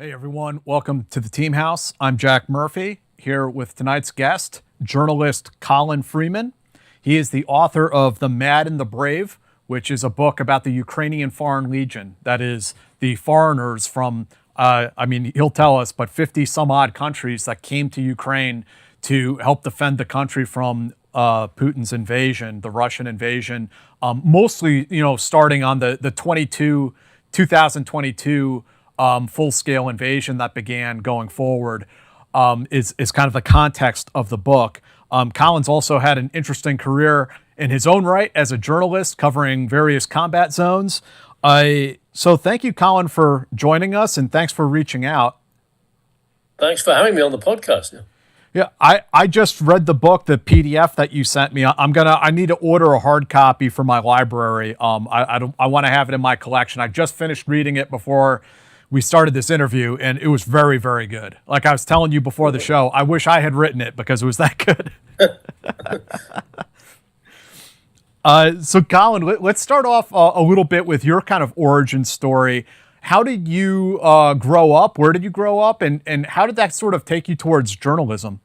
Hey everyone, welcome to the Team House. I'm Jack Murphy, here with tonight's guest, journalist Colin Freeman. He is the author of The Mad and the Brave, which is a book about the Ukrainian Foreign Legion. That is the foreigners from, he'll tell us, but 50 some odd countries that came to Ukraine to help defend the country from Putin's invasion, the Russian invasion, mostly, starting on the 2022 full-scale invasion that began going forward, is kind of the context of the book. Colin's also had an interesting career in his own right as a journalist covering various combat zones. So thank you, Colin, for joining us, and thanks for reaching out. Thanks for having me on the podcast. Yeah, I just read the book, the PDF that you sent me. I need to order a hard copy for my library. I want to have it in my collection. I just finished reading it before we started this interview, and it was very, very good. Like I was telling you before the show, I wish I had written it because it was that good. So Colin, let's start off a little bit with your kind of origin story. How did you grow up? Where did you grow up? And how did that sort of take you towards journalism?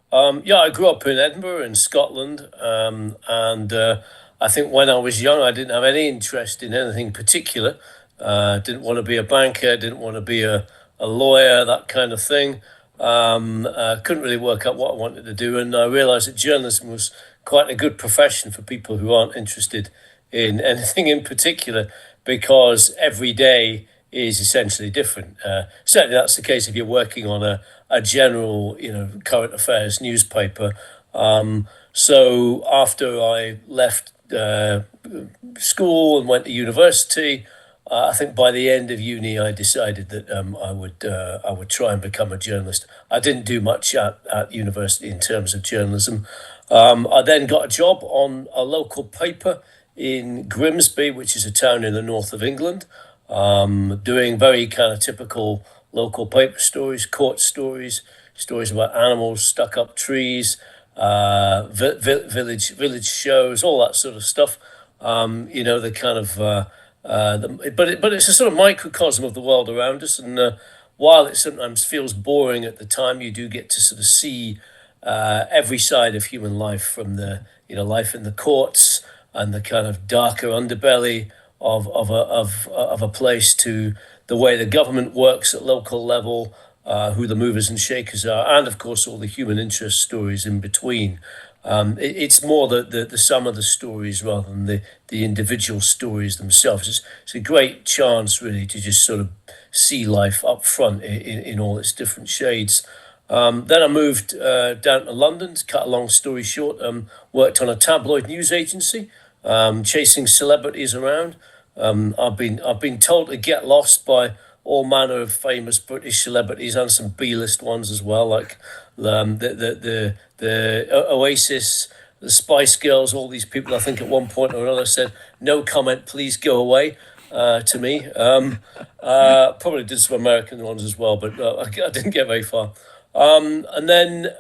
I grew up in Edinburgh in Scotland. And I think when I was young, I didn't have any interest in anything particular. Didn't want to be a banker, didn't want to be a lawyer, that kind of thing. Couldn't really work out what I wanted to do. And I realized that journalism was quite a good profession for people who aren't interested in anything in particular, because every day is essentially different. Certainly that's the case if you're working on a general, current affairs newspaper. So after I left school and went to university, I think by the end of uni, I decided that I would try and become a journalist. I didn't do much at university in terms of journalism. I then got a job on a local paper in Grimsby, which is a town in the north of England, doing very kind of typical local paper stories, court stories, stories about animals stuck up trees, village shows, all that sort of stuff. The kind of but it's a sort of microcosm of the world around us, and while it sometimes feels boring at the time, you do get to sort of see every side of human life, from the life in the courts and the kind of darker underbelly of a place, to the way the government works at local level, who the movers and shakers are, and of course all the human interest stories in between. It's more the sum of the stories rather than the individual stories themselves. It's a great chance, really, to just sort of see life up front in all its different shades. Then I moved down to London. To cut a long story short, worked on a tabloid news agency, chasing celebrities around. I've been told to get lost by all manner of famous British celebrities and some B-list ones as well, like the Oasis, the Spice Girls, all these people. I think at one point or another said, "No comment, please go away," to me. Probably did some American ones as well, but I didn't get very far. And then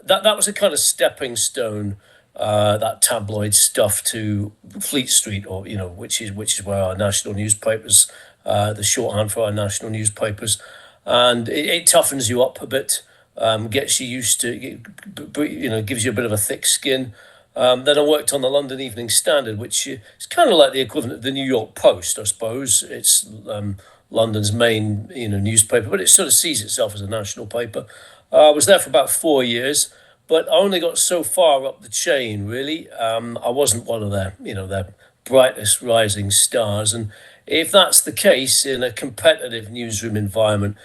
that was a kind of stepping stone, that tabloid stuff, to Fleet Street, or which is where our national newspapers, the shorthand for our national newspapers, and it toughens you up a bit, gets you used to, gives you a bit of a thick skin. Then I worked on the London Evening Standard, which is kind of like the equivalent of the New York Post, I suppose. It's London's main newspaper, but it sort of sees itself as a national paper. I was there for about 4 years, but I only got so far up the chain, really. I wasn't one of their brightest rising stars. And if that's the case in a competitive newsroom environment,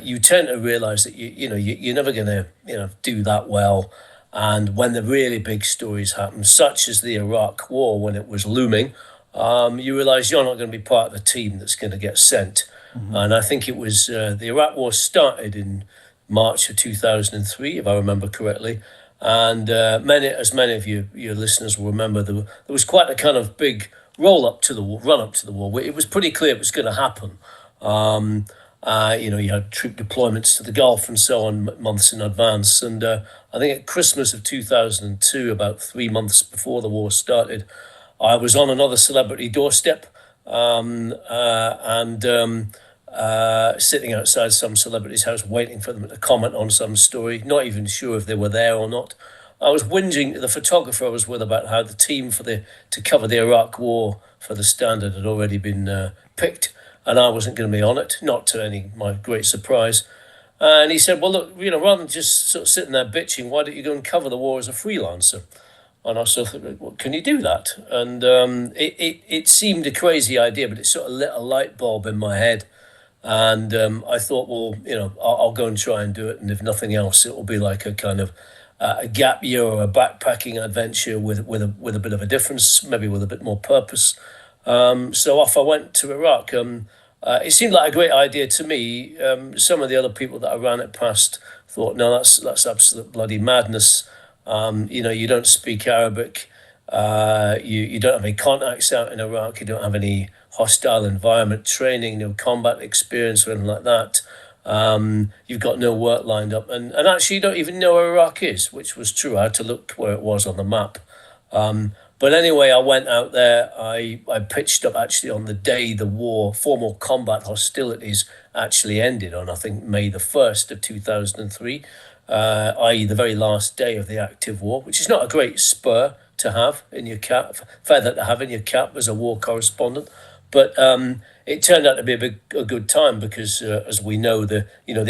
you tend to realize that you're never going to do that well. And when the really big stories happen, such as the Iraq War when it was looming, you realize you're not going to be part of the team that's going to get sent. Mm-hmm. And I think it was the Iraq War started in March of 2003, if I remember correctly. And many of your listeners will remember, there was quite a kind of big run up to the war. It was pretty clear it was going to happen. You had troop deployments to the Gulf and so on months in advance. And I think at Christmas of 2002, about 3 months before the war started, I was on another celebrity doorstep, and sitting outside some celebrity's house waiting for them to comment on some story, not even sure if they were there or not. I was whinging to the photographer I was with about how the team to cover the Iraq War for the Standard had already been picked, and I wasn't going to be on it, not to my great surprise. And he said, "Well, look, rather than just sort of sitting there bitching, why don't you go and cover the war as a freelancer?" And I sort of thought, well, can you do that? And it seemed a crazy idea, but it sort of lit a light bulb in my head. And I thought, well, I'll go and try and do it. And if nothing else, it will be like a kind of a gap year or a backpacking adventure with a bit of a difference, maybe with a bit more purpose. So off I went to Iraq. It seemed like a great idea to me. Some of the other people that I ran it past thought, no, that's absolute bloody madness. You don't speak Arabic. You don't have any contacts out in Iraq. You don't have any hostile environment training, no combat experience or anything like that. You've got no work lined up. And actually, you don't even know where Iraq is, which was true. I had to look where it was on the map. But anyway, I went out there. I pitched up actually on the day the formal combat hostilities actually ended on, I think, May the 1st of 2003. I.e. the very last day of the active war, which is not a great spur to have in your cap, feather to have in your cap as a war correspondent. But it turned out to be a good time because, as we know, the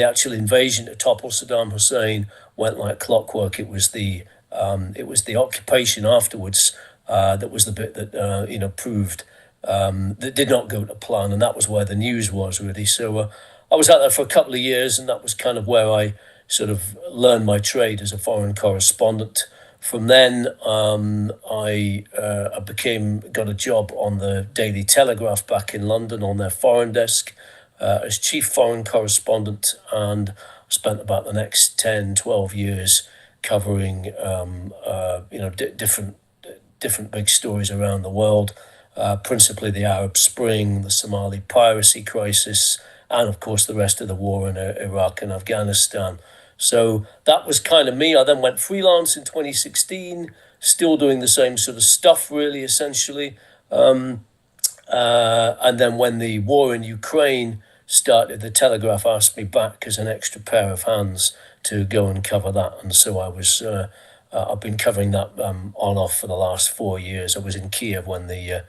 actual invasion to topple Saddam Hussein went like clockwork. It was the occupation afterwards that was the bit that proved that did not go to plan, and that was where the news was really. So I was out there for a couple of years, and that was kind of where I sort of learned my trade as a foreign correspondent. From then, I got a job on the Daily Telegraph back in London on their foreign desk as chief foreign correspondent, and spent about the next 10, 12 years covering different big stories around the world, principally the Arab Spring, the Somali piracy crisis, and of course the rest of the war in Iraq and Afghanistan. So that was kind of me. I then went freelance in 2016, still doing the same sort of stuff, really, essentially. And then when the war in Ukraine started, the Telegraph asked me back as an extra pair of hands to go and cover that. And so I've been covering that on off for the last 4 years. I was in Kyiv when I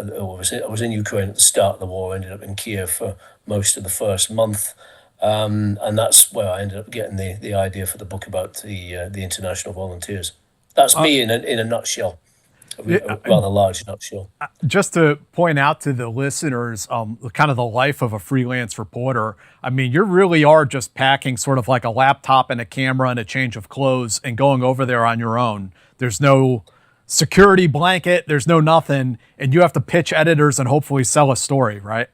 was in Ukraine at the start of the war. I ended up in Kyiv for most of the first month. And that's where I ended up getting the idea for the book about the international volunteers. That's me in a nutshell, a rather large nutshell. Just to point out to the listeners, kind of the life of a freelance reporter. I mean, you really are just packing sort of like a laptop and a camera and a change of clothes and going over there on your own. There's no security blanket. There's no nothing. And you have to pitch editors and hopefully sell a story, right?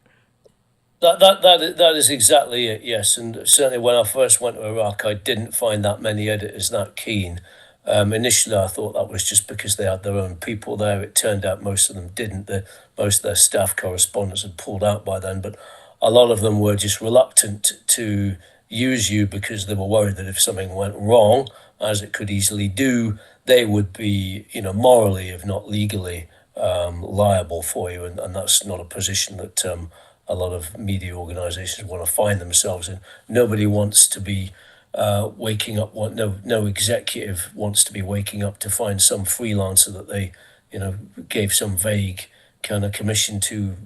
That is exactly it, yes. And certainly when I first went to Iraq, I didn't find that many editors that keen. Initially, I thought that was just because they had their own people there. It turned out most of them didn't. Most of their staff correspondents had pulled out by then, but a lot of them were just reluctant to use you because they were worried that if something went wrong, as it could easily do, they would be, morally, if not legally, liable for you. And that's not a position that a lot of media organizations want to find themselves in. Nobody wants to be waking up. No executive wants to be waking up to find some freelancer that they, gave some vague kind of commission to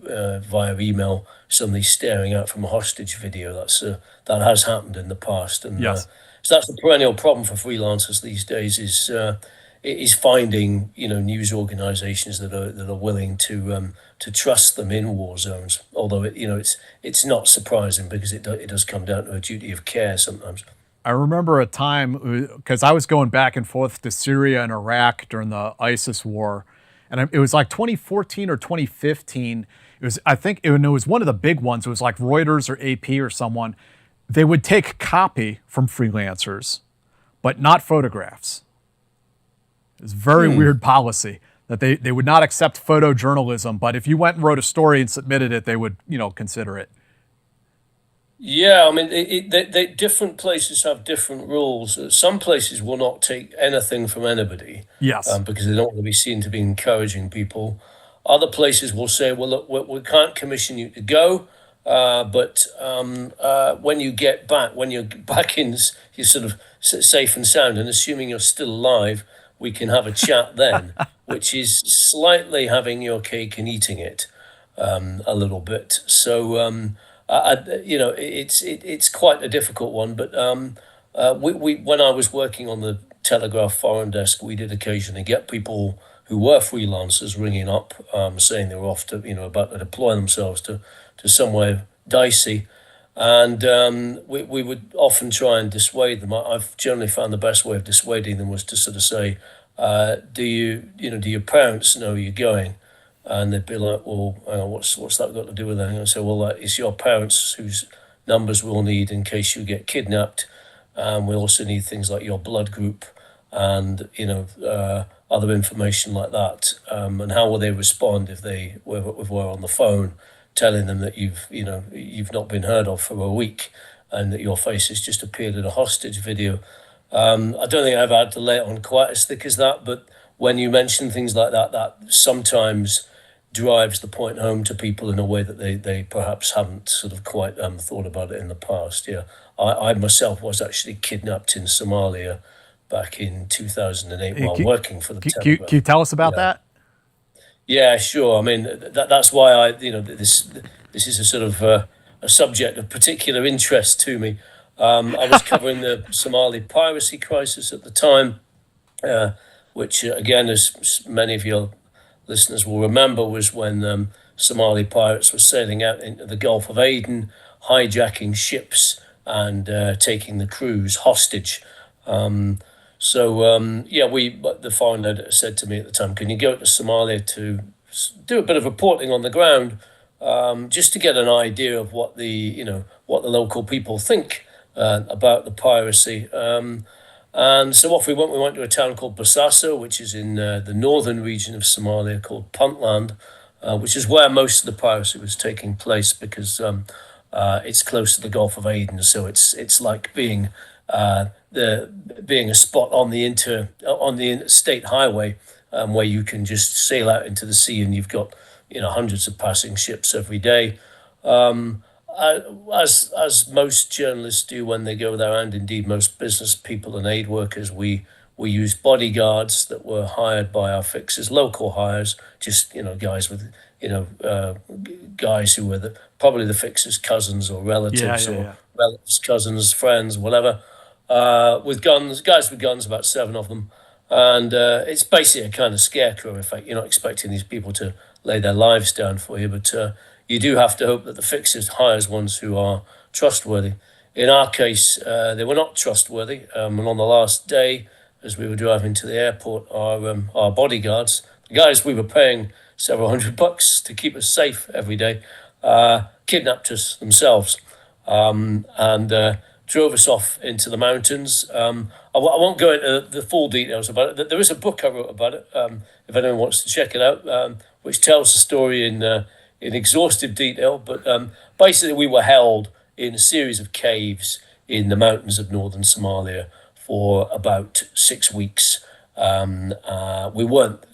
via email. Somebody staring out from a hostage video. That has happened in the past, and Yes. So that's the perennial problem for freelancers these days. Is finding news organizations that are willing to trust them in war zones. Although it's not surprising because it does come down to a duty of care sometimes. I remember a time because I was going back and forth to Syria and Iraq during the ISIS war, and it was like 2014 or 2015. I think it was one of the big ones. It was like Reuters or AP or someone. They would take copy from freelancers, but not photographs. It's a very weird policy that they would not accept photojournalism, but if you went and wrote a story and submitted it, they would consider it. Yeah, I mean, different places have different rules. Some places will not take anything from anybody. Yes. Because they don't want to be seen to be encouraging people. Other places will say, well, look, we can't commission you to go, But when you get back, when you're back in, you're sort of safe and sound, and assuming you're still alive, we can have a chat then, which is slightly having your cake and eating it a little bit. So it's quite a difficult one. But we when I was working on the Telegraph foreign desk, we did occasionally get people who were freelancers ringing up, saying they were off to, about to deploy themselves to somewhere dicey. And we would often try and dissuade them. I've generally found the best way of dissuading them was to sort of say, do your parents know you're going? And they'd be like, well, what's that got to do with anything? And I say, well, it's your parents whose numbers we'll need in case you get kidnapped. We also need things like your blood group and, other information like that. And how will they respond if they were on the phone telling them that you've not been heard of for a week and that your face has just appeared in a hostage video. I don't think I've had to lay it on quite as thick as that, but when you mention things like that, that sometimes drives the point home to people in a way that they perhaps haven't sort of quite thought about it in the past. Yeah, I myself was actually kidnapped in Somalia back in 2008 while working for the Telegraph. Can you tell us about that? Yeah, sure. I mean, that's why this is a sort of a subject of particular interest to me. I was covering the Somali piracy crisis at the time, which again, as many of your listeners will remember, was when Somali pirates were sailing out into the Gulf of Aden, hijacking ships and taking the crews hostage. The foreign editor said to me at the time, can you go to Somalia to do a bit of reporting on the ground, just to get an idea of what the local people think about the piracy. And so off we went. We went to a town called Bosaso, which is in the northern region of Somalia, called Puntland, which is where most of the piracy was taking place because it's close to the Gulf of Aden. So it's like being a spot on the interstate highway where you can just sail out into the sea and you've got hundreds of passing ships every day. As most journalists do when they go there, and indeed most business people and aid workers, we used bodyguards that were hired by our fixers, local hires, just guys with guys who were probably the fixers' cousins or relatives relatives, cousins, friends, whatever, with guns, guys with guns, about 7 of them. And it's basically a kind of scarecrow effect. You're not expecting these people to lay their lives down for you, but you do have to hope that the fixers hires ones who are trustworthy. In our case, they were not trustworthy. And on the last day, as we were driving to the airport, our bodyguards, the guys we were paying several $100 to keep us safe every day, kidnapped us themselves and drove us off into the mountains. I won't go into the full details about it. There is a book I wrote about it, if anyone wants to check it out, which tells the story in exhaustive detail. But basically, we were held in a series of caves in the mountains of northern Somalia for about 6 weeks. We weren't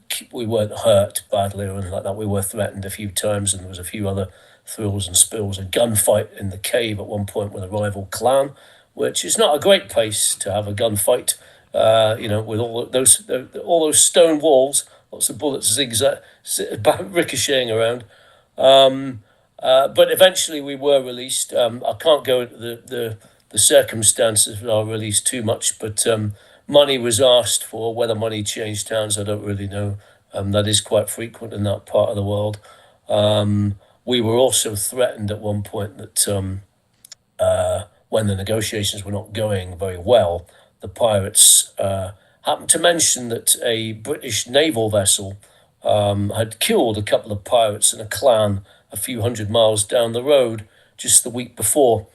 hurt badly or anything like that. We were threatened a few times, and there was a few other thrills and spills. A gunfight in the cave at one point with a rival clan, which is not a great place to have a gunfight. With all those stone walls, lots of bullets zigzag, ricocheting around. But eventually we were released. I can't go into the circumstances of our release too much, but money was asked for. Whether money changed hands, I don't really know. That is quite frequent in that part of the world. We were also threatened at one point that when the negotiations were not going very well, the pirates happened to mention that a British naval vessel had killed a couple of pirates in a clan a few hundred miles down the road just the week before.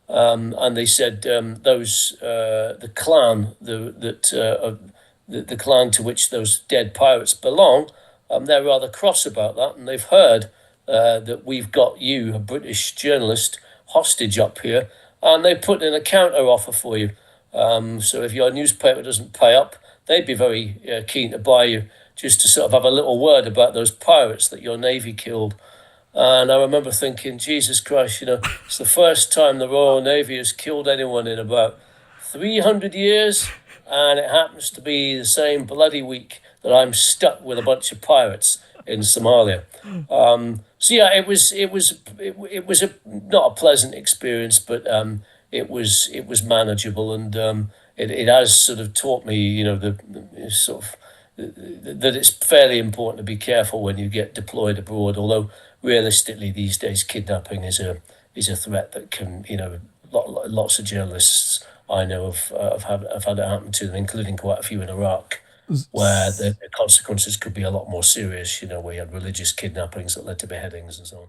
And they said the clan the clan to which those dead pirates belong, they're rather cross about that, and they've heard that we've got you, a British journalist, hostage up here, and they put in a counter offer for you. So if your newspaper doesn't pay up, they'd be very keen to buy you, just to sort of have a little word about those pirates that your navy killed. And I remember thinking, Jesus Christ, it's the first time the Royal Navy has killed anyone in about 300 years. And it happens to be the same bloody week that I'm stuck with a bunch of pirates in Somalia. So yeah, it was a not a pleasant experience, but it was manageable, and it has sort of taught me, the sort of that it's fairly important to be careful when you get deployed abroad. Although realistically, these days, kidnapping is a threat that can, lots of journalists I know have had it happen to them, including quite a few in Iraq, where the consequences could be a lot more serious. Where you had religious kidnappings that led to beheadings and so on.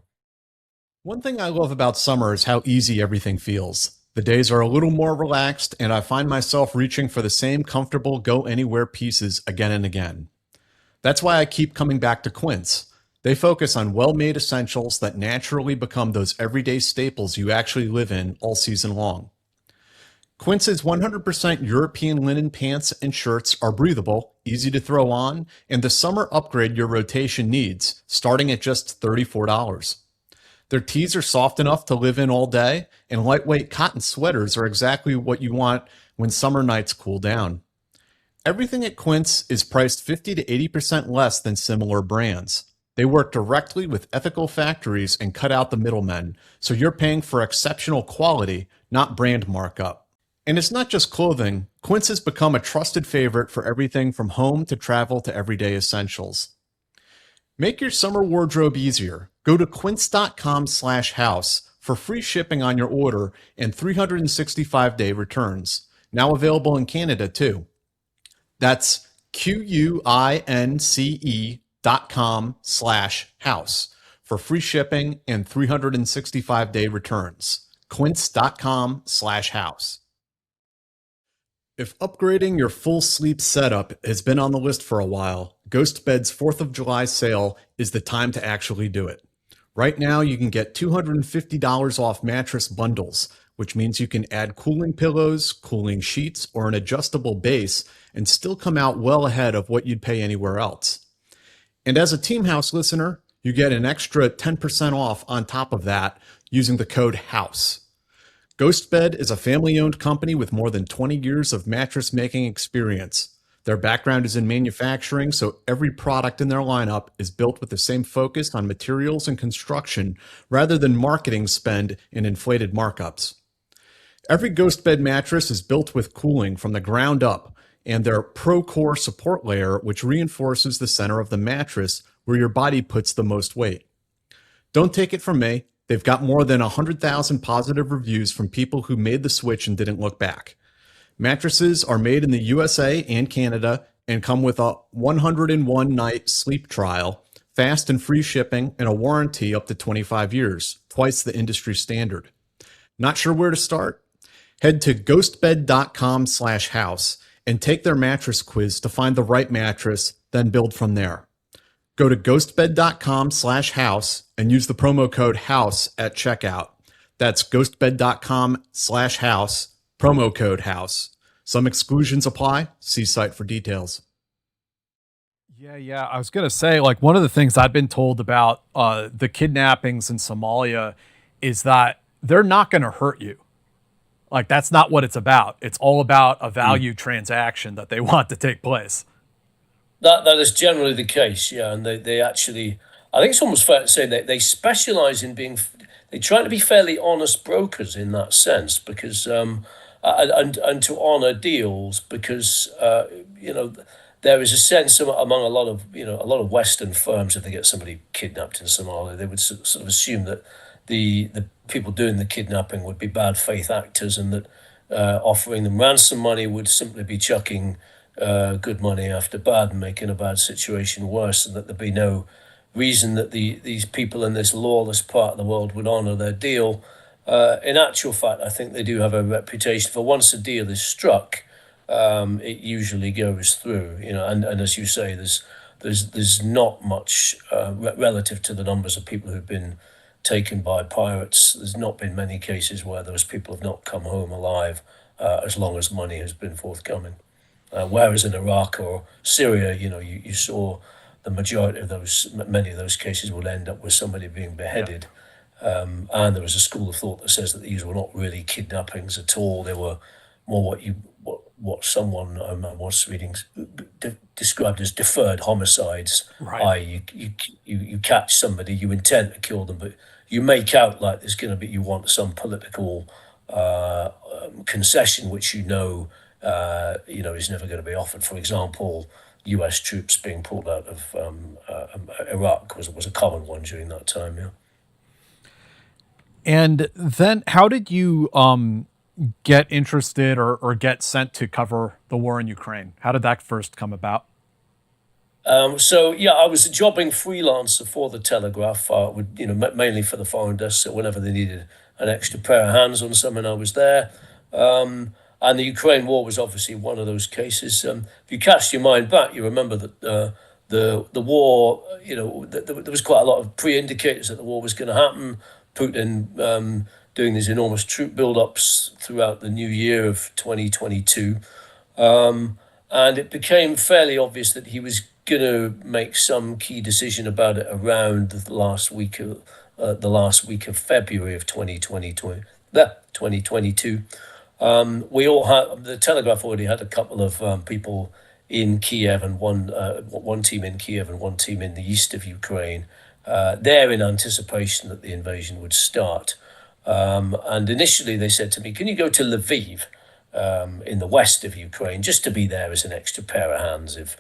One thing I love about summer is how easy everything feels. The days are a little more relaxed, and I find myself reaching for the same comfortable go anywhere pieces again and again. That's why I keep coming back to Quince. They focus on well made essentials that naturally become those everyday staples you actually live in all season long. Quince's 100% European linen pants and shirts are breathable, easy to throw on, and the summer upgrade your rotation needs, starting at just $34. Their tees are soft enough to live in all day, and lightweight cotton sweaters are exactly what you want when summer nights cool down. Everything at Quince is priced 50 to 80% less than similar brands. They work directly with ethical factories and cut out the middlemen, so you're paying for exceptional quality, not brand markup. And it's not just clothing. Quince has become a trusted favorite for everything from home to travel to everyday essentials. Make your summer wardrobe easier. Go to quince.com/house for free shipping on your order and 365-day returns. Now available in Canada too. That's QUINCE.com/house for free shipping and 365-day returns. Quince.com/house. If upgrading your full sleep setup has been on the list for a while, GhostBed's 4th of July sale is the time to actually do it. Right now, you can get $250 off mattress bundles, which means you can add cooling pillows, cooling sheets, or an adjustable base and still come out well ahead of what you'd pay anywhere else. And as a Team House listener, you get an extra 10% off on top of that using the code HOUSE. GhostBed is a family-owned company with more than 20 years of mattress making experience. Their background is in manufacturing, so every product in their lineup is built with the same focus on materials and construction rather than marketing spend and inflated markups. Every GhostBed mattress is built with cooling from the ground up and their ProCore support layer, which reinforces the center of the mattress where your body puts the most weight. Don't take it from me. They've got more than 100,000 positive reviews from people who made the switch and didn't look back. Mattresses are made in the USA and Canada and come with a 101-night sleep trial, fast and free shipping, and a warranty up to 25 years, twice the industry standard. Not sure where to start? Head to ghostbed.com/house and take their mattress quiz to find the right mattress, then build from there. Go to ghostbed.com/house and use the promo code HOUSE at checkout. That's ghostbed.com/house, promo code HOUSE. Some exclusions apply. See site for details. Yeah. I was going to say, like, one of the things I've been told about the kidnappings in Somalia is that they're not going to hurt you. Like, that's not what it's about. It's all about a value transaction that they want to take place. That is generally the case, yeah, and they actually, I think it's almost fair to say that they specialize in they try to be fairly honest brokers in that sense, because and to honor deals, because there is a sense among a lot of Western firms, if they get somebody kidnapped in Somalia, they would sort of assume that the people doing the kidnapping would be bad faith actors, and that offering them ransom money would simply be chucking good money after bad and making a bad situation worse, and that there'd be no reason that these people in this lawless part of the world would honor their deal. In actual fact, I think they do have a reputation for, once a deal is struck, it usually goes through. And as you say, there's not much relative to the numbers of people who've been taken by pirates. There's not been many cases where those people have not come home alive, as long as money has been forthcoming. Whereas in Iraq or Syria, you saw the majority of many of those cases will end up with somebody being beheaded. And there was a school of thought that says that these were not really kidnappings at all. They were more what someone I was reading described as deferred homicides. Right. I.e., you catch somebody, you intend to kill them, but you make out like there's going to be, you want some political concession, which is never going to be offered. For example, U.S. troops being pulled out of Iraq was a common one during that time. Yeah. And then how did you get interested or get sent to cover the war in Ukraine? How did that first come about? I was jobbing freelancer for the Telegraph, mainly for the foreign desk. So whenever they needed an extra pair of hands on something, I was there. And the Ukraine war was obviously one of those cases. If you cast your mind back, you remember that the war, there was quite a lot of pre-indicators that the war was going to happen. Putin doing these enormous troop build-ups throughout the new year of 2022. And it became fairly obvious that he was going to make some key decision about it around the last week of February of 2022. We all had, the Telegraph already had a couple of people in Kyiv and one team in Kyiv and one team in the east of Ukraine, there in anticipation that the invasion would start. And initially they said to me, can you go to Lviv in the west of Ukraine just to be there as an extra pair of hands if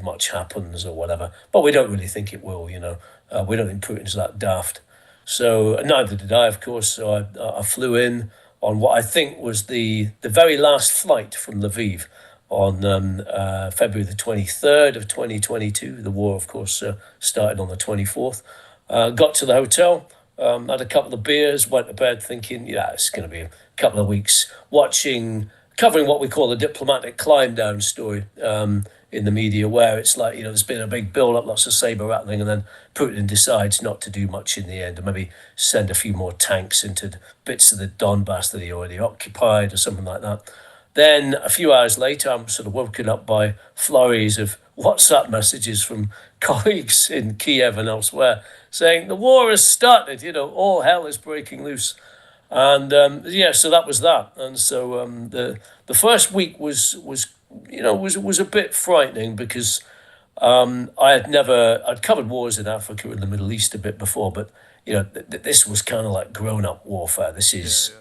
much happens or whatever. But we don't really think it will, we don't think Putin's that daft. So neither did I, of course. So I flew in on what I think was the very last flight from Lviv on February the 23rd of 2022. The war, of course, started on the 24th. Got to the hotel, had a couple of beers, went to bed thinking, it's going to be a couple of weeks covering what we call the diplomatic climb down story in the media, where it's like, there's been a big build up, lots of saber rattling, and then Putin decides not to do much in the end, and maybe send a few more tanks into bits of the Donbass that he already occupied or something like that. Then a few hours later, I'm sort of woken up by flurries of WhatsApp messages from colleagues in Kyiv and elsewhere saying the war has started, all hell is breaking loose. And so that was that. And so the first week was a bit frightening because I'd covered wars in Africa and the Middle East a bit before, but this was kind of like grown-up warfare. This is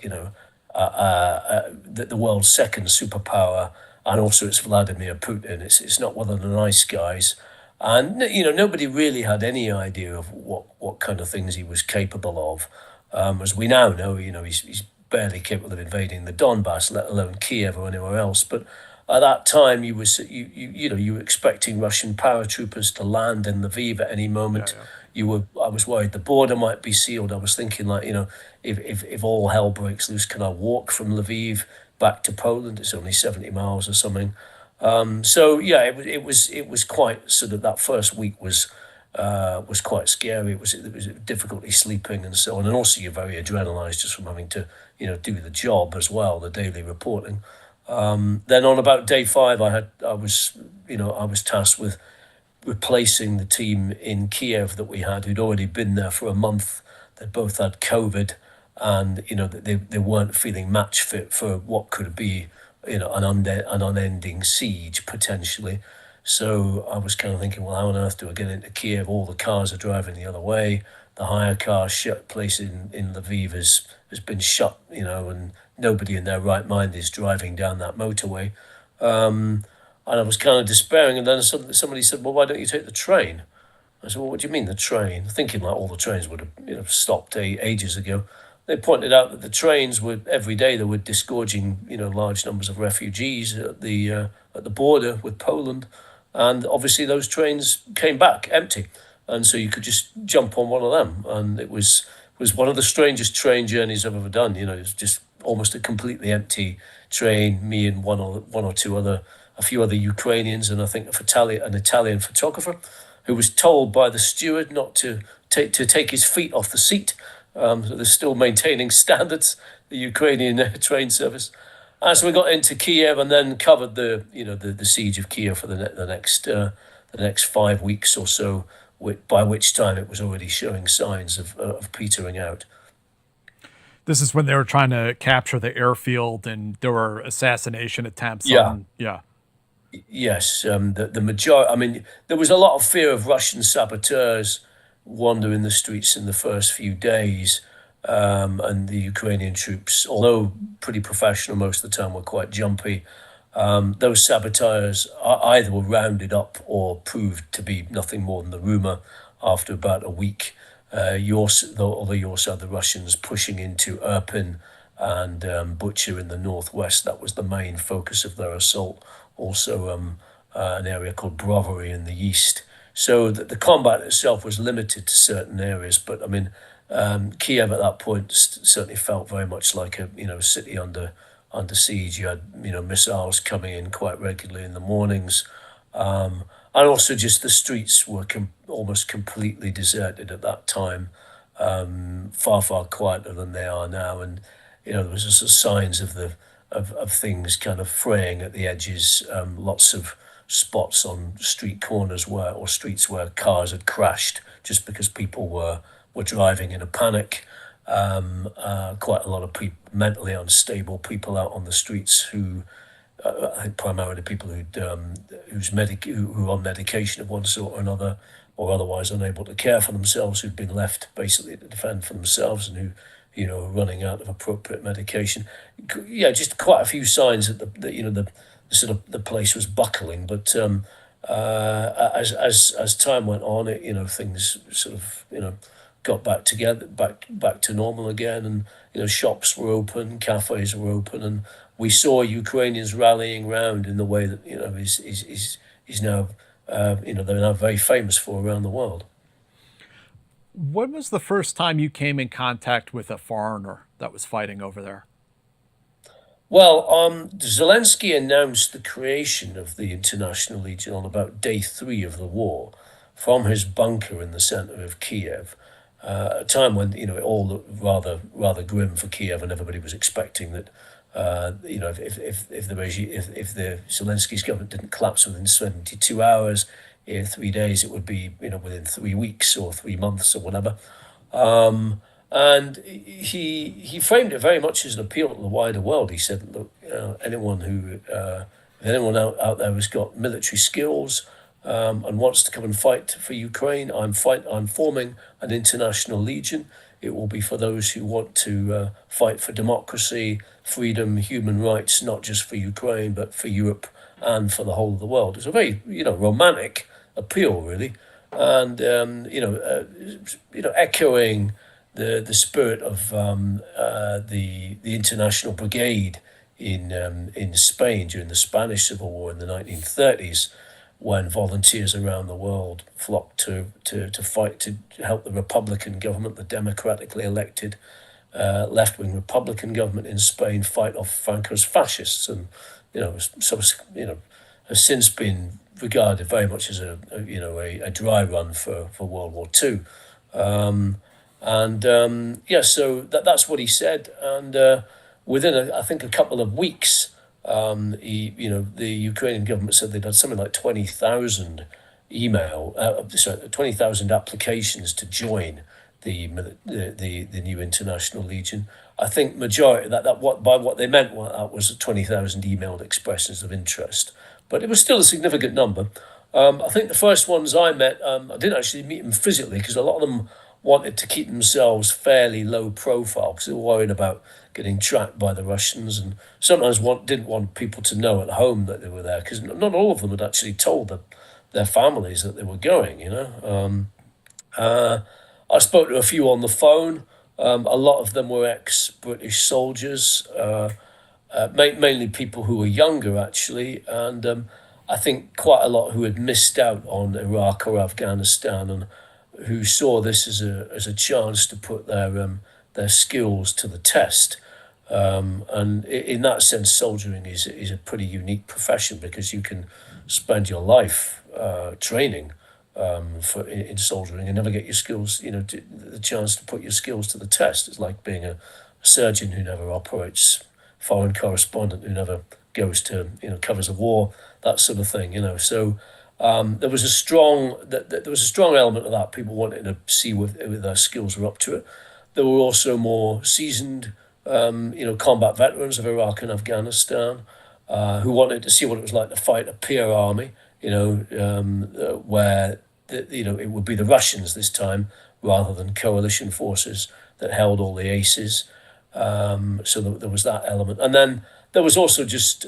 the world's second superpower, and also it's Vladimir Putin. It's not one of the nice guys, and nobody really had any idea of what kind of things he was capable of. As we now know, he's barely capable of invading the Donbass, let alone Kyiv or anywhere else. But at that time, you were expecting Russian paratroopers to land in Lviv at any moment. I was worried the border might be sealed. I was thinking, if all hell breaks loose, can I walk from Lviv back to Poland? It's only 70 miles or something. It was quite sort of, that first week was quite scary. It was difficulty sleeping and so on, and also you're very adrenalized just from having to do the job as well, the daily reporting. Then on about day 5, I was tasked with replacing the team in Kyiv that we had, who'd already been there for a month. They both had COVID, and they weren't feeling match fit for what could be an unending siege potentially. So I was kind of thinking, well, how on earth do I get into Kyiv? All the cars are driving the other way. The hire car place in Lviv has been shut, and nobody in their right mind is driving down that motorway. And I was kind of despairing, and then somebody said, well, why don't you take the train? I said, well, what do you mean the train? Thinking like all the trains would have stopped ages ago. They pointed out that the trains every day they were disgorging large numbers of refugees at the border with Poland, and obviously those trains came back empty, and so you could just jump on one of them, and it was one of the strangest train journeys I've ever done. It was just almost a completely empty train. Me and a few other Ukrainians, and I think an Italian photographer, who was told by the steward not to take his feet off the seat. So they're still maintaining standards, the Ukrainian train service. And so we got into Kyiv and then covered the siege of Kyiv for the the next 5 weeks or so, by which time it was already showing signs of petering out. This is when they were trying to capture the airfield and there were assassination attempts Yeah. on, yeah. Yes, the majority. I mean, there was a lot of fear of Russian saboteurs wandering the streets in the first few days, and the Ukrainian troops, although pretty professional most of the time, were quite jumpy. Those saboteurs either were rounded up or proved to be nothing more than the rumor after about a week. Although you also had the Russians pushing into Irpin and Butcher in the northwest. That was the main focus of their assault. Also, an area called Brovary in the east. So the combat itself was limited to certain areas, but I mean, Kiev at that point certainly felt very much like a city under siege. You had missiles coming in quite regularly in the mornings, and also just the streets were almost completely deserted at that time, far quieter than they are now, and there was just signs of things kind of fraying at the edges. Lots of spots on street corners or streets where cars had crashed just because people were driving in a panic. Quite a lot of mentally unstable people out on the streets who, I think primarily people who were on medication of one sort or another, or otherwise unable to care for themselves, who'd been left basically to defend for themselves, and who were running out of appropriate medication. Yeah, just quite a few signs that the place was buckling. But as time went on, things sort of got back together, back to normal again, and shops were open, cafes were open, and we saw Ukrainians rallying round in the way that is now they're now very famous for around the world. When was the first time you came in contact with a foreigner that was fighting over there? Well, Zelensky announced the creation of the International Legion on about day 3 of the war from his bunker in the center of Kiev, a time when it all looked rather grim for Kiev, and everybody was expecting that if the Zelensky's government didn't collapse within 72 hours, in 3 days, it would be within 3 weeks or 3 months or whatever. And he framed it very much as an appeal to the wider world. He said, "Look, anyone out there who's got military skills and wants to come and fight for Ukraine, I'm forming an international legion. It will be for those who want to fight for democracy, freedom, human rights, not just for Ukraine, but for Europe and for the whole of the world." It's a very romantic appeal, really, and echoing the spirit of the International Brigade in Spain during the Spanish Civil War in the 1930s, when volunteers around the world flocked to fight to help the Republican government, the democratically elected left-wing Republican government in Spain, fight off Franco's fascists, and has since been regarded very much as a dry run for World War II. So that's what he said, and within I think a couple of weeks, the Ukrainian government said they'd had something like 20,000 20,000 applications to join the new International Legion. I think majority by what they meant that was 20,000 emailed expressions of interest, but it was still a significant number. I think the first ones I met, I didn't actually meet them physically because a lot of them wanted to keep themselves fairly low profile because they were worried about getting tracked by the Russians, and sometimes didn't want people to know at home that they were there, because not all of them had actually told their families that they were going. I spoke to a few on the phone. A lot of them were ex-British soldiers, mainly people who were younger, actually, and I think quite a lot who had missed out on Iraq or Afghanistan, and who saw this as a chance to put their skills to the test. And in that sense, soldiering is a pretty unique profession, because you can spend your life training in soldiering and never get your skills, the chance to put your skills to the test. It's like being a surgeon who never operates, foreign correspondent who never goes to, covers a war, that sort of thing, So There was a strong element of that. People wanted to see whether their skills were up to it. There were also more seasoned, combat veterans of Iraq and Afghanistan, who wanted to see what it was like to fight a peer army. Where it would be the Russians this time rather than coalition forces that held all the aces. So there was that element, and then there was also just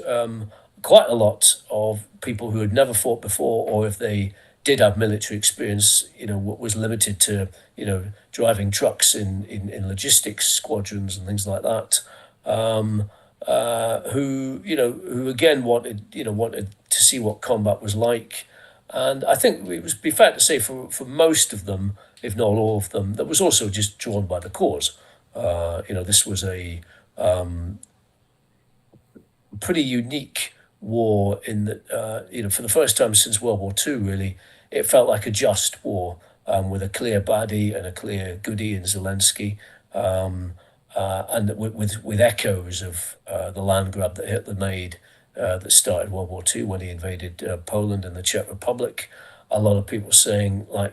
quite a lot of people who had never fought before, or if they did have military experience, was limited to driving trucks in logistics squadrons and things like that. Who again wanted to see what combat was like, and I think it would be fair to say for most of them, if not all of them, that was also just drawn by the cause. This was a pretty unique war in that, for the first time since World War II, really, it felt like a just war, with a clear baddie and a clear goodie in Zelensky, and with echoes of the land grab that Hitler made, that started World War II when he invaded Poland and the Czech Republic. A lot of people saying, I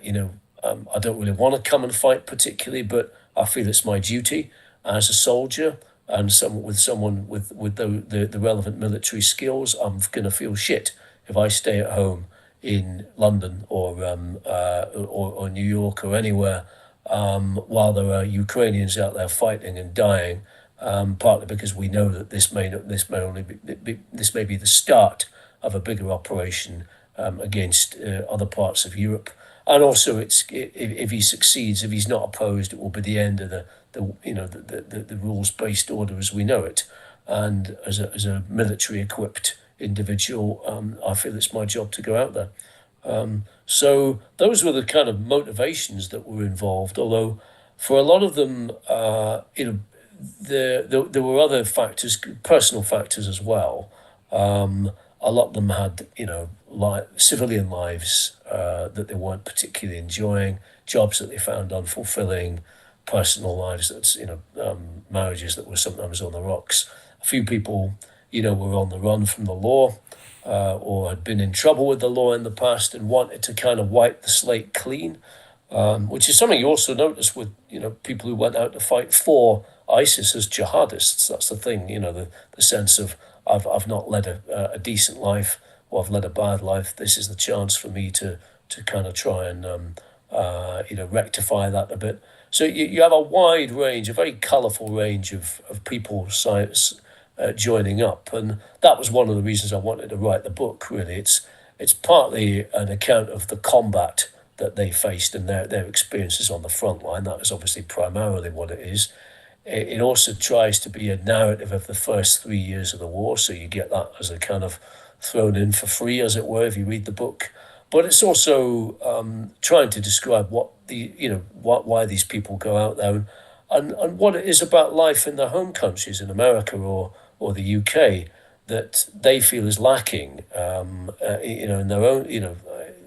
don't really want to come and fight particularly, but I feel it's my duty as a soldier and someone with the relevant military skills. I'm going to feel shit if I stay at home in London or New York or anywhere, while there are Ukrainians out there fighting and dying. Partly because we know that this may be the start of a bigger operation against other parts of Europe. And also, if he succeeds, if he's not opposed, it will be the end of the rules-based order as we know it. And as a military-equipped individual, I feel it's my job to go out there. So those were the kind of motivations that were involved. Although, for a lot of them, there were other factors, personal factors as well. A lot of them had, civilian lives that they weren't particularly enjoying, jobs that they found unfulfilling, personal lives that's, marriages that were sometimes on the rocks. A few people, were on the run from the law, or had been in trouble with the law in the past and wanted to kind of wipe the slate clean, which is something you also notice with, people who went out to fight for ISIS as jihadists. That's the thing, the sense of I've not led a decent life, or I've led a bad life. This is the chance for me to kind of try and rectify that a bit. So you have a wide range, a very colourful range of people joining up, and that was one of the reasons I wanted to write the book. Really, it's partly an account of the combat that they faced and their experiences on the front line. That is obviously primarily what it is. It also tries to be a narrative of the first 3 years of the war, so you get that as a kind of thrown in for free, as it were, if you read the book. But it's also trying to describe why these people go out there and what it is about life in their home countries, in America or the UK, that they feel is lacking, in their own,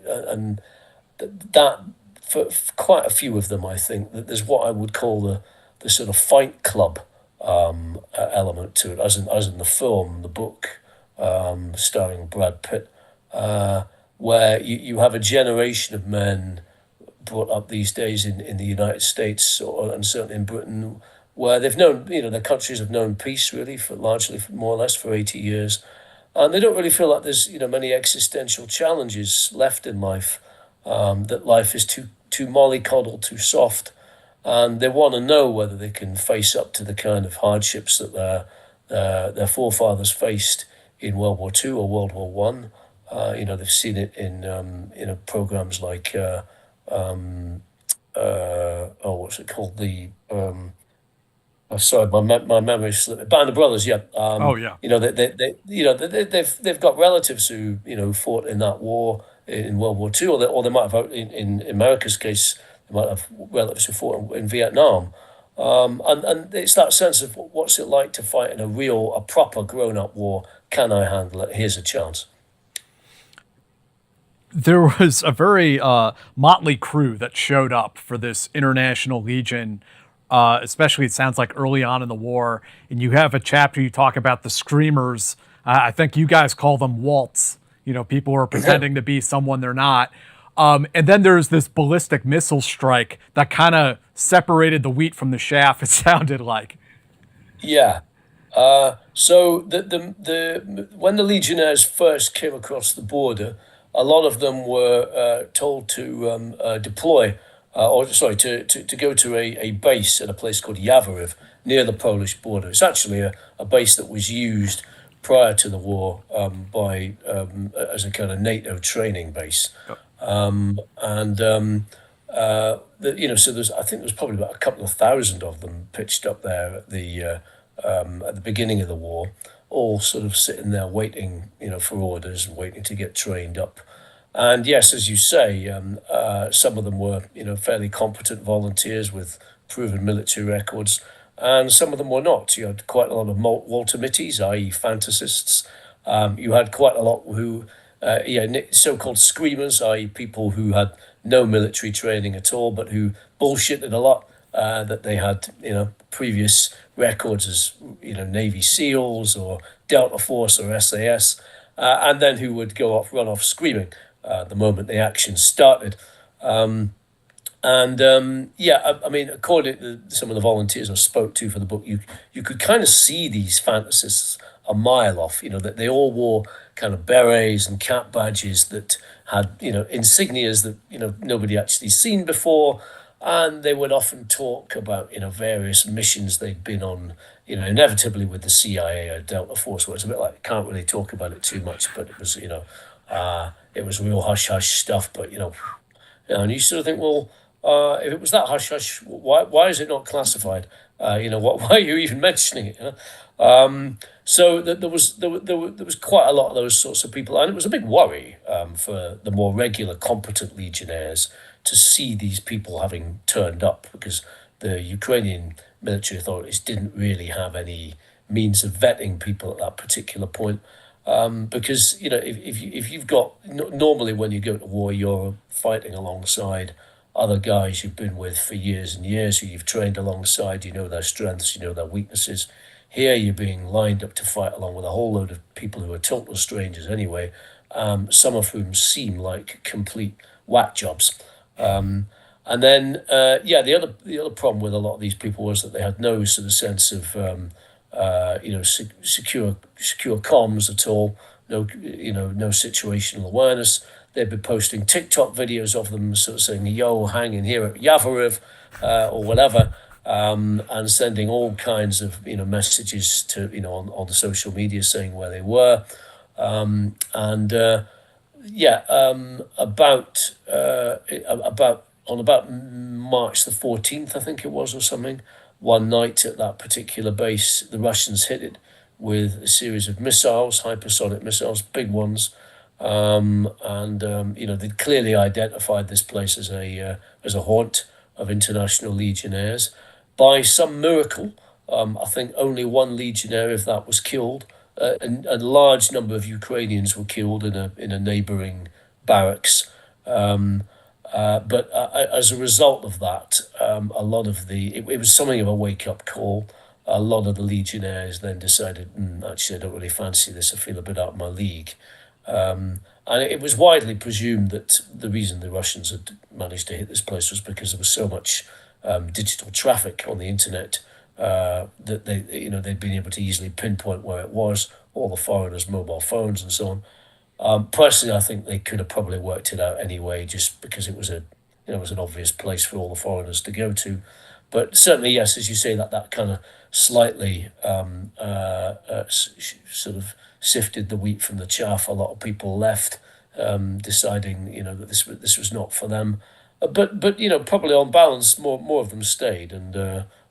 and that for quite a few of them, I think that there's what I would call the sort of fight club element to it, as in the film, the book, starring Brad Pitt, where you have a generation of men brought up these days in the United States and certainly in Britain, where they've known, their countries have known peace really for largely, more or less, for 80 years. And they don't really feel like there's, many existential challenges left in life, that life is too mollycoddled, too soft. And they want to know whether they can face up to the kind of hardships that their forefathers faced in World War II or World War One. They've seen it in programs like what's it called? Sorry, my memory's slipping. Band of Brothers, yeah. Oh yeah. They've got relatives who fought in that war in World War II, or they might have, in America's case, they might have relatives who fought in Vietnam. And it's that sense of what's it like to fight in a proper grown-up war. Can I handle it? Here's a chance. There was a very motley crew that showed up for this International Legion, especially it sounds like early on in the war. And you have a chapter you talk about the Screamers. I think you guys call them Waltz People are pretending to be someone they're not. And then there's this ballistic missile strike that kind of separated the wheat from the chaff, it sounded like. Yeah. So the when the Legionnaires first came across the border, a lot of them were told to deploy, or sorry, to go to a base at a place called Yavoriv near the Polish border. It's actually a base that was used prior to the war as a kind of NATO training base. And so I think there's probably about a couple of thousand of them pitched up there at the beginning of the war, all sort of sitting there waiting, for orders and waiting to get trained up. And yes, as you say, some of them were, fairly competent volunteers with proven military records, and some of them were not. You had quite a lot of Walter Mitties, i.e., fantasists. You had quite a lot who, so-called screamers, i.e., people who had no military training at all, but who bullshitted a lot. That they had, previous records as, Navy SEALs or Delta Force or SAS, and then who would run off screaming the moment the action started. I mean, according to some of the volunteers I spoke to for the book, you could kind of see these fantasists a mile off. That they all wore kind of berets and cap badges that had, insignias that nobody actually seen before. And they would often talk about, various missions they'd been on, inevitably with the CIA or Delta Force, where it's a bit like, can't really talk about it too much, but it was, it was real hush-hush stuff. But, and you sort of think, well, if it was that hush-hush, why is it not classified? Why are you even mentioning it? So there was quite a lot of those sorts of people, and it was a big worry for the more regular, competent legionnaires to see these people having turned up, because the Ukrainian military authorities didn't really have any means of vetting people at that particular point. Because if you've got normally when you go to war, you're fighting alongside other guys you've been with for years and years, who you've trained alongside. Their strengths, their weaknesses. Here you're being lined up to fight along with a whole load of people who are total strangers anyway, some of whom seem like complete whack jobs. And then the other problem with a lot of these people was that they had no sort of sense of secure comms at all. No situational awareness. They'd be posting TikTok videos of them sort of saying, "Yo, hanging here at Yavoriv," or whatever, and sending all kinds of messages to on the social media saying where they were, about March the 14th, I think it was, or something, one night at that particular base, the Russians hit it with a series of missiles, hypersonic missiles, big ones, they'd clearly identified this place as a haunt of international legionnaires. By some miracle, I think only one legionnaire, if that, was killed. And a large number of Ukrainians were killed in a neighbouring barracks. But as a result of that, a lot of it was something of a wake-up call. A lot of the legionnaires then decided, actually, I don't really fancy this. I feel a bit out of my league. And it was widely presumed that the reason the Russians had managed to hit this place was because there was so much digital traffic on the internet that they'd been able to easily pinpoint where it was, all the foreigners' mobile phones and so on. Personally, I think they could have probably worked it out anyway, just because it was an obvious place for all the foreigners to go to. But certainly, yes, as you say, that kind of slightly sort of sifted the wheat from the chaff. A lot of people left, deciding that this was not for them. But probably on balance, more of them stayed, and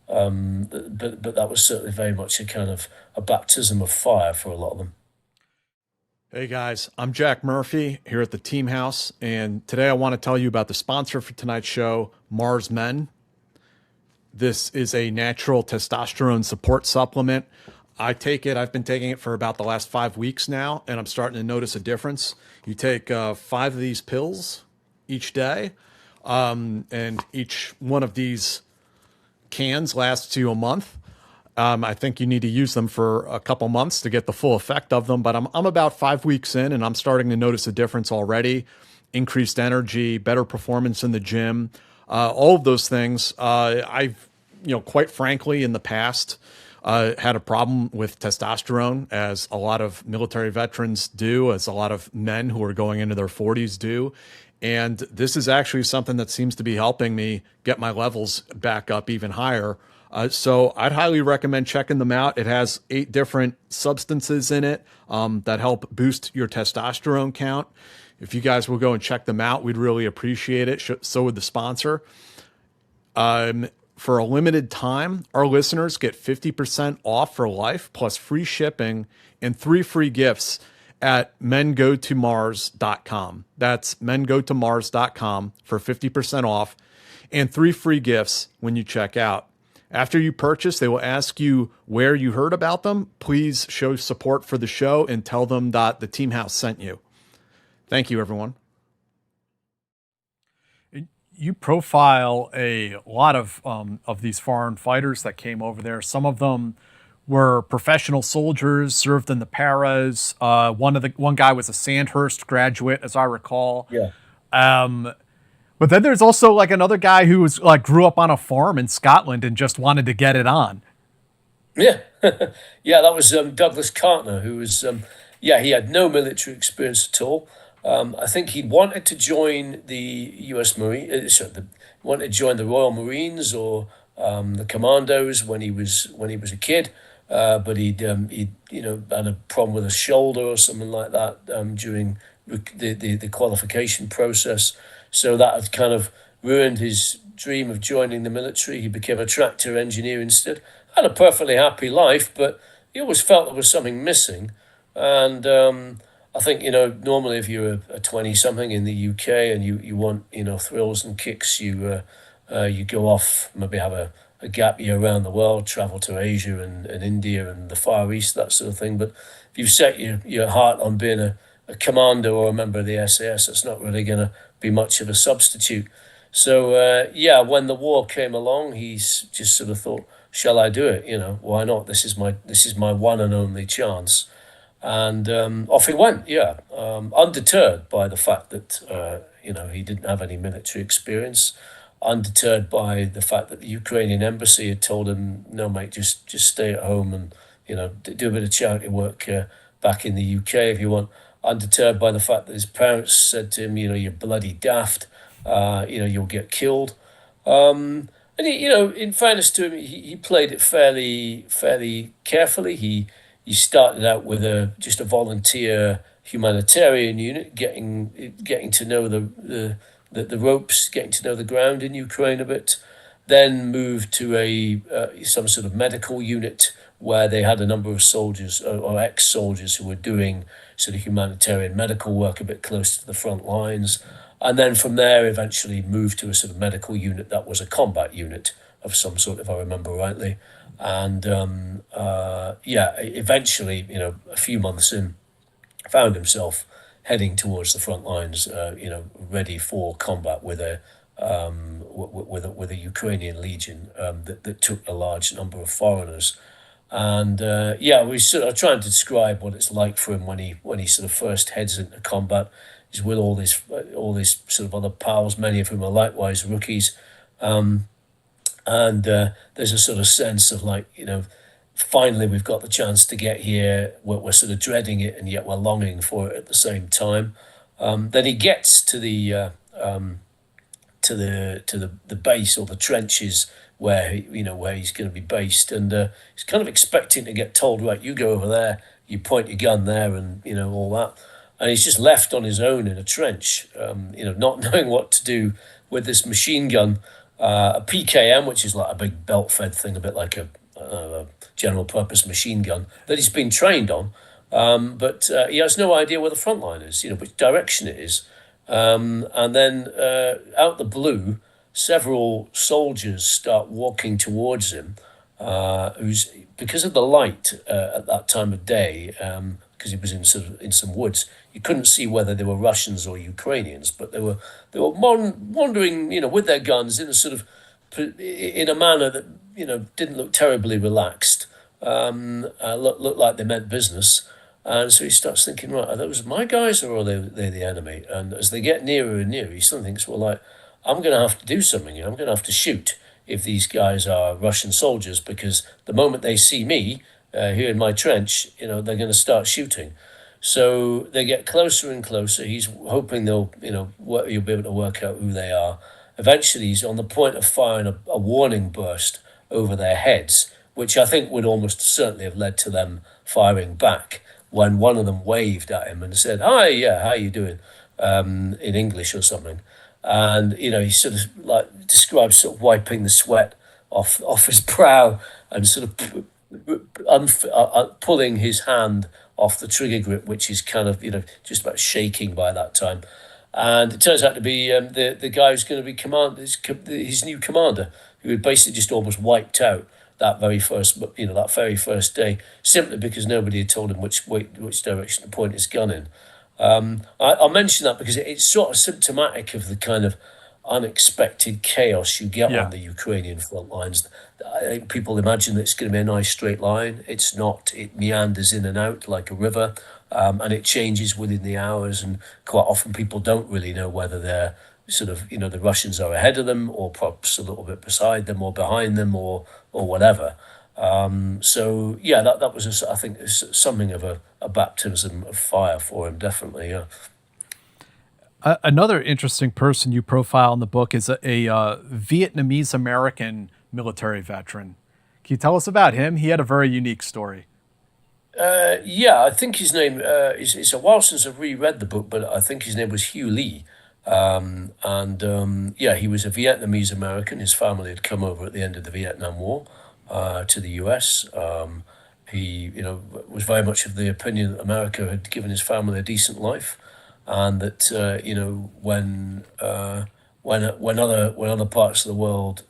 but that was certainly very much a kind of a baptism of fire for a lot of them. Hey guys, I'm Jack Murphy here at the Team House, and today I want to tell you about the sponsor for tonight's show, Mars Men. This is a natural testosterone support supplement. I take it, I've been taking it for about the last 5 weeks now, and I'm starting to notice a difference. You take 5 of these pills each day, and each one of these cans lasts you a month. I think you need to use them for a couple months to get the full effect of them. But I'm about 5 weeks in, and I'm starting to notice a difference already. Increased energy, better performance in the gym, all of those things. I've, quite frankly, in the past, had a problem with testosterone, as a lot of military veterans do, as a lot of men who are going into their 40s do. And this is actually something that seems to be helping me get my levels back up even higher. So I'd highly recommend checking them out. It has 8 different substances in it that help boost your testosterone count. If you guys will go and check them out, we'd really appreciate it. So would the sponsor. For a limited time, our listeners get 50% off for life, plus free shipping and 3 free gifts at mengotomars.com. That's mengotomars.com for 50% off and 3 free gifts when you check out. After you purchase, they will ask you where you heard about them. Please show support for the show and tell them that the Team House sent you. Thank you, everyone. You profile a lot of these foreign fighters that came over there. Some of them were professional soldiers, served in the paras. One guy was a Sandhurst graduate, as I recall. Yeah. But then there's also like another guy who was grew up on a farm in Scotland and just wanted to get it on. Yeah. Yeah, that was Douglas Cartner, who was, he had no military experience at all. I think he wanted to join the U.S. wanted to join the Royal Marines or the Commandos when he was a kid, but he'd had a problem with a shoulder or something like that during the qualification process. So that had kind of ruined his dream of joining the military. He became a tractor engineer instead. Had a perfectly happy life, but he always felt there was something missing. And I think, normally if you're a 20-something in the UK and you want, thrills and kicks, you go off, maybe have a gap year around the world, travel to Asia and India and the Far East, that sort of thing. But if you've set your heart on being a commando or a member of the SAS, it's not really going to be much of a substitute. So, when the war came along, he's just sort of thought, shall I do it? Why not? This is my one and only chance. And off he went, undeterred by the fact that, he didn't have any military experience, undeterred by the fact that the Ukrainian embassy had told him, no, mate, just stay at home and, do a bit of charity work back in the UK if you want. Undeterred by the fact that his parents said to him, you're bloody daft, you'll get killed. And he, in fairness to him, he played it fairly carefully. He started out with just a volunteer humanitarian unit, getting to know the ropes, getting to know the ground in Ukraine a bit. Then moved to some sort of medical unit where they had a number of soldiers or ex-soldiers who were doing sort of humanitarian medical work a bit close to the front lines. And then from there, eventually moved to a sort of medical unit that was a combat unit of some sort, if I remember rightly. And eventually, a few months in, found himself heading towards the front lines, ready for combat with a Ukrainian legion that took a large number of foreigners. And we sort of trying to describe what it's like for him when he sort of first heads into combat. He's with all these sort of other pals, many of whom are likewise rookies. And there's a sort of sense of finally we've got the chance to get here. We're sort of dreading it, and yet we're longing for it at the same time. Then he gets to the base or the trenches where he's going to be based, and he's kind of expecting to get told, right, you go over there, you point your gun there, and all that. And he's just left on his own in a trench, not knowing what to do with this machine gun. A PKM, which is like a big belt-fed thing, a bit like a general-purpose machine gun that he's been trained on, but he has no idea where the front line is, which direction it is. And then out the blue, several soldiers start walking towards him, who's, because of the light at that time of day, because he was in some woods, you couldn't see whether they were Russians or Ukrainians, but they were wandering, with their guns in a sort of in a manner that didn't look terribly relaxed. Looked like they meant business. And so he starts thinking, right, are those my guys or are they the enemy? And as they get nearer and nearer, he suddenly thinks, well, like, I'm going to have to do something here. I'm going to have to shoot if these guys are Russian soldiers, because the moment they see me here in my trench, they're going to start shooting. So they get closer and closer. He's hoping you'll be able to work out who they are. Eventually, he's on the point of firing a warning burst over their heads, which I think would almost certainly have led to them firing back, when one of them waved at him and said, "Hi, yeah, how you doing?" In English or something. And he sort of like describes sort of wiping the sweat off his brow and sort of pulling his hand off the trigger grip, which is kind of just about shaking by that time. And it turns out to be the guy who's going to be his new commander, who had basically just almost wiped out that very first day, simply because nobody had told him which direction to point his gun in. I'll mention that because it's sort of symptomatic of the kind of unexpected chaos you get on the Ukrainian front lines. I think people imagine that it's going to be a nice straight line. It's not. It meanders in and out like a river, and it changes within the hours. And quite often people don't really know whether they're sort of, the Russians are ahead of them or perhaps a little bit beside them or behind them or whatever. So that was I think something of a baptism of fire for him, definitely. Yeah. Another interesting person you profile in the book is a Vietnamese American military veteran. Can you tell us about him? He had a very unique story. I think his name it's a while since I've reread the book, but I think his name was Hugh Lee. He was a Vietnamese American. His family had come over at the end of the Vietnam War to the US. He, was very much of the opinion that America had given his family a decent life, and that when other parts of the world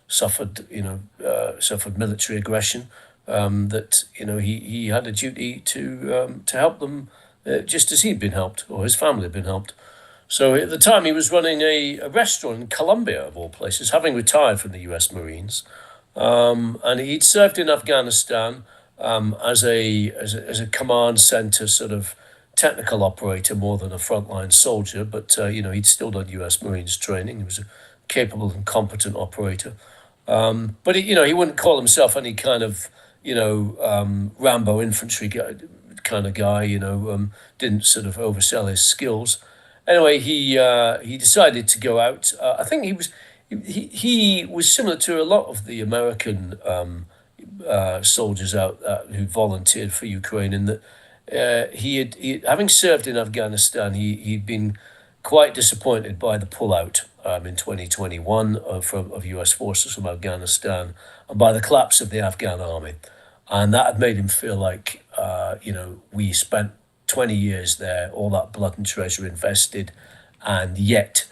suffered military aggression, that he had a duty to help them, just as he'd been helped or his family had been helped. So at the time, he was running a restaurant in Colombia, of all places, having retired from the U.S. Marines, and he'd served in Afghanistan as a command center sort of technical operator more than a frontline soldier. But he'd still done U.S. Marines training. He was a capable and competent operator. But he wouldn't call himself any kind of Rambo infantry kind of guy. Didn't sort of oversell his skills. Anyway, he decided to go out. I think he was similar to a lot of the American soldiers out who volunteered for Ukraine, in that he having served in Afghanistan, he'd been quite disappointed by the pullout in 2021 of U.S. forces from Afghanistan, and by the collapse of the Afghan army, and that had made him feel like we spent 20 years there, all that blood and treasure invested, and yet,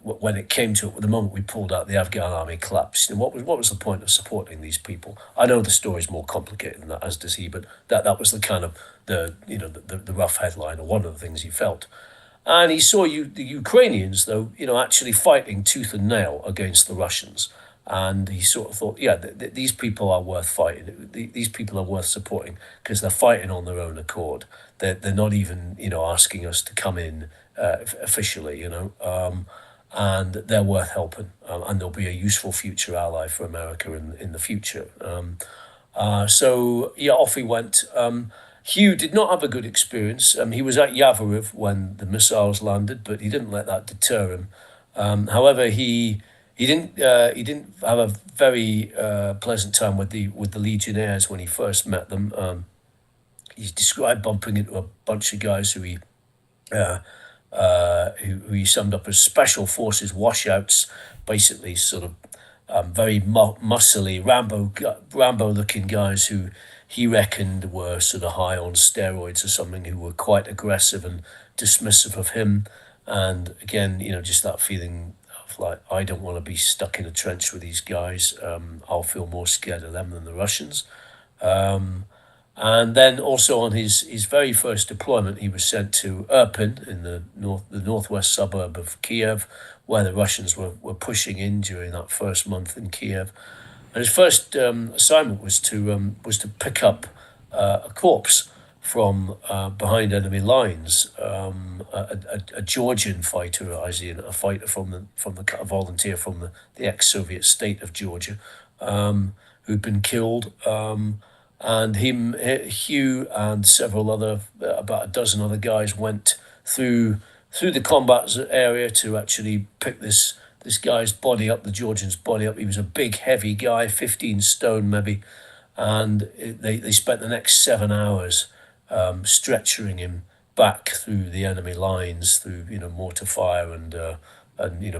when it came to it, the moment we pulled out, the Afghan army collapsed. And what was the point of supporting these people? I know the story's more complicated than that, as does he, but that was the kind of the rough headline, or one of the things he felt. And he saw the Ukrainians, though, actually fighting tooth and nail against the Russians. And he sort of thought, these people are worth fighting. These people are worth supporting because they're fighting on their own accord. They're not even, asking us to come in officially, and they're worth helping. And they'll be a useful future ally for America in the future. Off he went. Hugh did not have a good experience. He was at Yavoriv when the missiles landed, but he didn't let that deter him. However, he didn't have a very pleasant time with the Legionnaires when he first met them. He's described bumping into a bunch of guys who he summed up as special forces washouts, basically sort of very muscly Rambo-looking guys who he reckoned were sort of high on steroids or something, who were quite aggressive and dismissive of him. And again, just that feeling of like, I don't want to be stuck in a trench with these guys. I'll feel more scared of them than the Russians. And then also on his very first deployment, he was sent to Irpin in the northwest suburb of Kyiv, where the Russians were pushing in during that first month in Kiev. And his first assignment was to pick up a corpse from behind enemy lines, a Georgian fighter, a fighter a volunteer from the ex-Soviet state of Georgia, who'd been killed. And Hugh and several other, about a dozen other guys went through the combat area to actually pick this guy's body up, the Georgian's body up. He was a big, heavy guy, 15 stone maybe, and they spent the next 7 hours stretchering him back through the enemy lines, through mortar fire and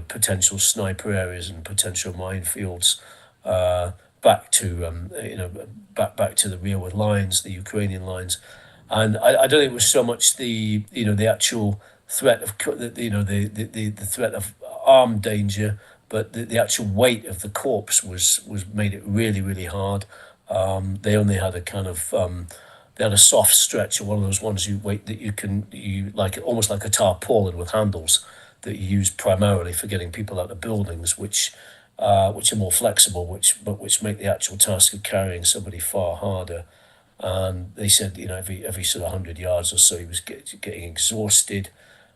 potential sniper areas and potential minefields, back to back to the rearward lines, the Ukrainian lines. And I don't think it was so much the actual threat of the threat of armed danger, but the actual weight of the corpse was made it really, really hard. They only had a kind of they had a soft stretcher, one of those ones you like almost like a tarpaulin with handles that you use primarily for getting people out of buildings, which are more flexible, which make the actual task of carrying somebody far harder. And they said, every sort of 100 yards or so, he was getting exhausted,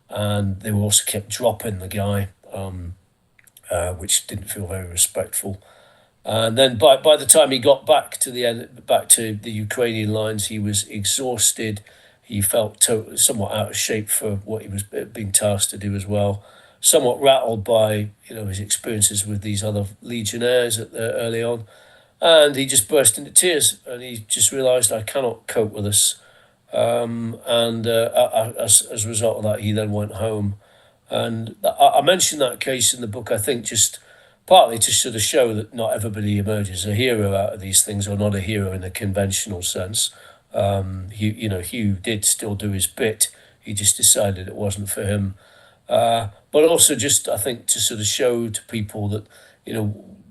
and they also kept dropping the guy, which didn't feel very respectful. And then by the time he got back to the Ukrainian lines, he was exhausted. He felt somewhat out of shape for what he was being tasked to do as well. Somewhat rattled by his experiences with these other legionnaires early on, and he just burst into tears. And he just realised, I cannot cope with this. And as a result of that, he then went home. And I mentioned that case in the book, I think, just partly to sort of show that not everybody emerges a hero out of these things, or not a hero in a conventional sense. Hugh did still do his bit. He just decided it wasn't for him. But also just, I think, to sort of show to people that,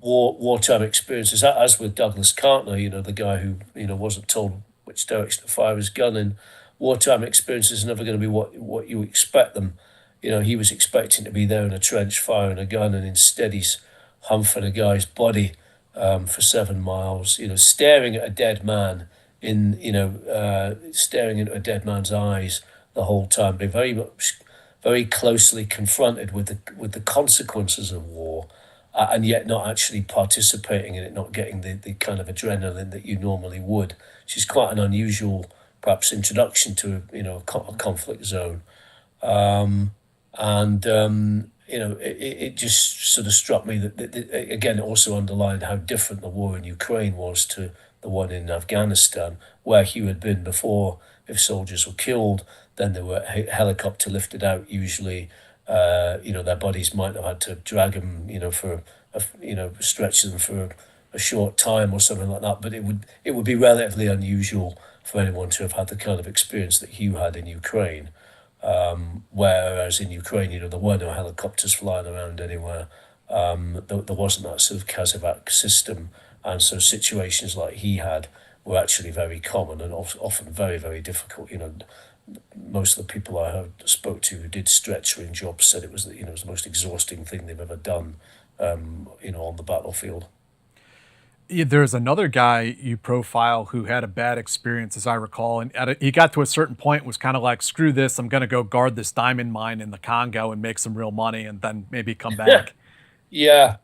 wartime experiences, as with Douglas Cartner, the guy who, wasn't told which direction to fire his gun in. Wartime experiences are never going to be what you expect them. He was expecting to be there in a trench firing a gun, and instead he's humping a guy's body for 7 miles, staring at a dead man staring into a dead man's eyes the whole time, being very closely confronted with the consequences of war, and yet not actually participating in it, not getting the kind of adrenaline that you normally would, which is quite an unusual, perhaps, introduction to a conflict zone. It just sort of struck me that again, it also underlined how different the war in Ukraine was to the one in Afghanistan, where Hugh had been before. If soldiers were killed, then they were helicopter lifted out. Usually, their bodies might have had to drag them, stretch them for a short time or something like that. But it would be relatively unusual for anyone to have had the kind of experience that Hugh had in Ukraine. Whereas in Ukraine, there were no helicopters flying around anywhere. There wasn't that sort of Kazovac system, and so situations like he had were actually very common and often very, very difficult. Most of the people I spoke to who did stretchering jobs said it was it was the most exhausting thing they've ever done, on the battlefield. Yeah, there's another guy you profile who had a bad experience, as I recall, and he got to a certain point, was kind of like, screw this, I'm going to go guard this diamond mine in the Congo and make some real money, and then maybe come back. Yeah,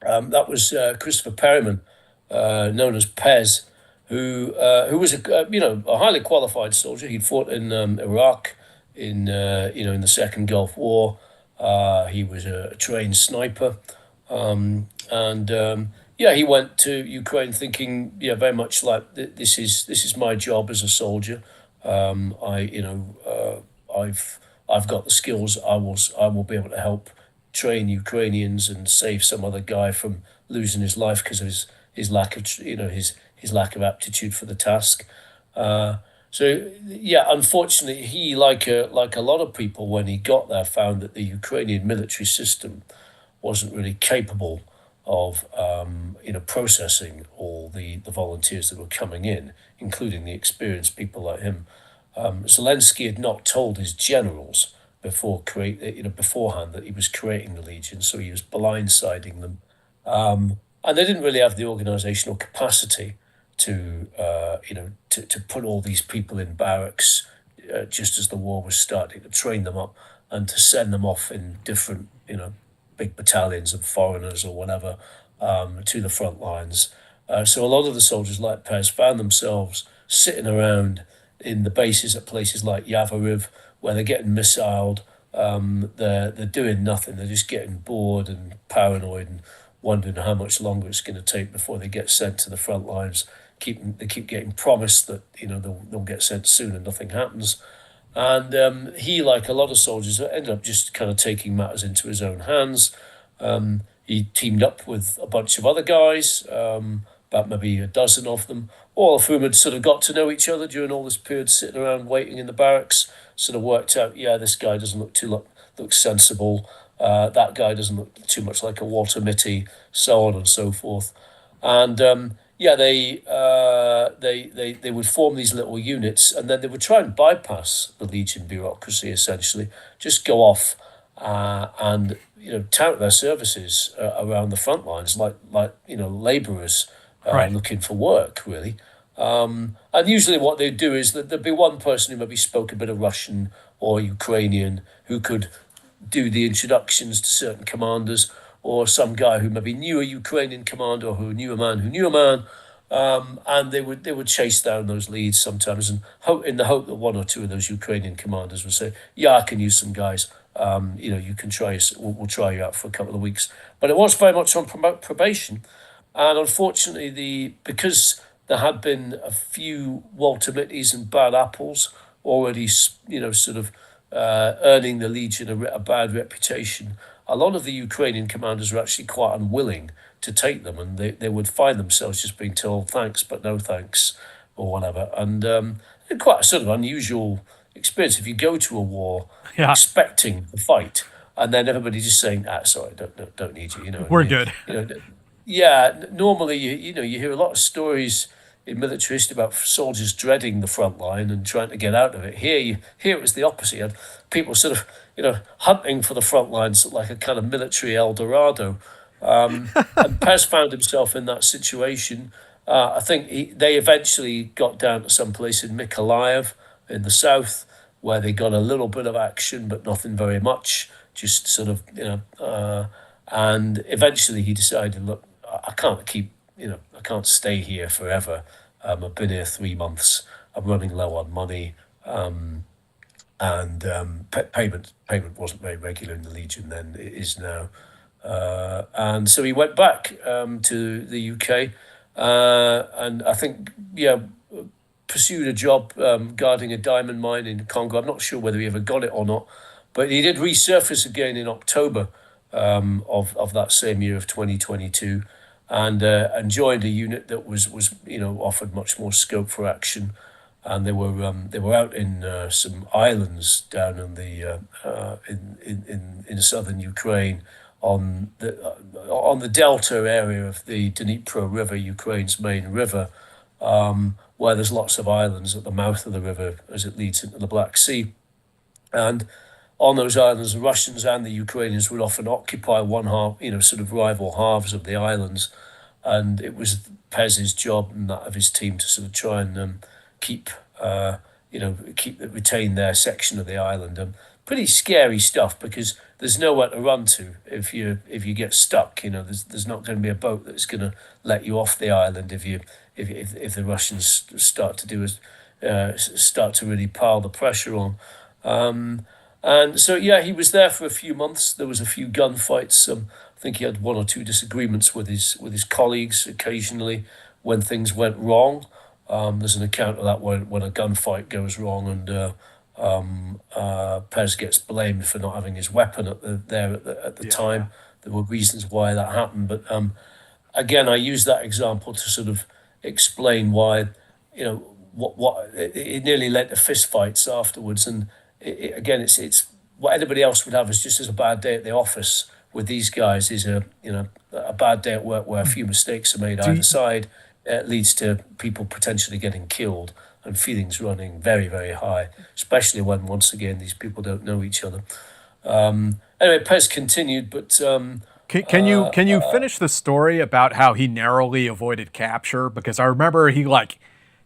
that was Christopher Perryman, known as Pez, who was a highly qualified soldier. He'd fought in Iraq in the Second Gulf War. He was a trained sniper, he went to Ukraine thinking, very much like this is my job as a soldier. I've got the skills. I will be able to help train Ukrainians and save some other guy from losing his life because of his lack of his lack of aptitude for the task. Unfortunately, he like a lot of people, when he got there, found that the Ukrainian military system wasn't really capable of processing all the volunteers that were coming in, including the experienced people like him. Zelensky had not told his generals beforehand that he was creating the Legion, so he was blindsiding them, and they didn't really have the organisational capacity to put all these people in barracks just as the war was starting, to train them up and to send them off in different big battalions of foreigners or whatever to the front lines. So a lot of the soldiers like Pez found themselves sitting around in the bases at places like Yavoriv, where they're getting missiled. They're doing nothing. They're just getting bored and paranoid and wondering how much longer it's going to take before they get sent to the front lines. They keep getting promised that they'll get sent soon, and nothing happens. And he, like a lot of soldiers, ended up just kind of taking matters into his own hands. He teamed up with a bunch of other guys, about maybe a dozen of them, all of whom had sort of got to know each other during all this period, sitting around waiting in the barracks. Sort of worked out, this guy doesn't look sensible. That guy doesn't look too much like a Walter Mitty, so on and so forth. And they would form these little units, and then they would try and bypass the Legion bureaucracy, essentially, just go off and tout their services around the front lines, like labourers looking for work, really. And usually what they'd do is that there'd be one person who maybe spoke a bit of Russian or Ukrainian who could do the introductions to certain commanders, or some guy who maybe knew a Ukrainian commander or who knew a man who knew a man. And they would chase down those leads sometimes, and in the hope that one or two of those Ukrainian commanders would say, I can use some guys. You can try us. We'll try you out for a couple of weeks. But it was very much on probation. And unfortunately, because there had been a few Walter Mitty's and bad apples already, sort of earning the Legion a bad reputation, a lot of the Ukrainian commanders were actually quite unwilling to take them, and they would find themselves just being told thanks but no thanks or whatever. And quite a sort of unusual experience if you go to a war expecting a fight, and then everybody just saying, sorry, don't need you. We're good. Normally you hear a lot of stories in military history about soldiers dreading the front line and trying to get out of it. Here it was the opposite. You had people sort of hunting for the front lines like a kind of military El Dorado. And Pez found himself in that situation. I think they eventually got down to some place in Mykolaiv in the south, where they got a little bit of action, but nothing very much. Just sort of, and eventually he decided, look, I can't stay here forever. I've been here 3 months. I'm running low on money, and payment wasn't very regular in the Legion then. It is now. And so he went back to the UK, and I think pursued a job guarding a diamond mine in Congo. I'm not sure whether he ever got it or not, but he did resurface again in October of that same year of 2022, and joined a unit that was offered much more scope for action. And they were out in some islands down in the in southern Ukraine, on the delta area of the Dnipro River, Ukraine's main river, where there's lots of islands at the mouth of the river as it leads into the Black Sea. And on those islands, the Russians and the Ukrainians would often occupy one half, sort of rival halves of the islands. And it was Pez's job and that of his team to sort of try and retain their section of the island. Pretty scary stuff, because there's nowhere to run to if you get stuck. There's not going to be a boat that's going to let you off the island if the Russians start to really pile the pressure on. And so he was there for a few months. There was a few gunfights. I think he had one or two disagreements with his colleagues occasionally when things went wrong. There's an account of that when a gunfight goes wrong and Pez gets blamed for not having his weapon at the time. There were reasons why that happened, but again, I use that example to sort of explain why what it nearly led to fistfights afterwards. And again, it's what anybody else would have is just as a bad day at the office. With these guys, is a bad day at work where a few mistakes are made either side. it leads to people potentially getting killed and feelings running very, very high, especially when, once again, these people don't know each other. Anyway, Pez continued, but Can you finish the story about how he narrowly avoided capture? Because I remember he like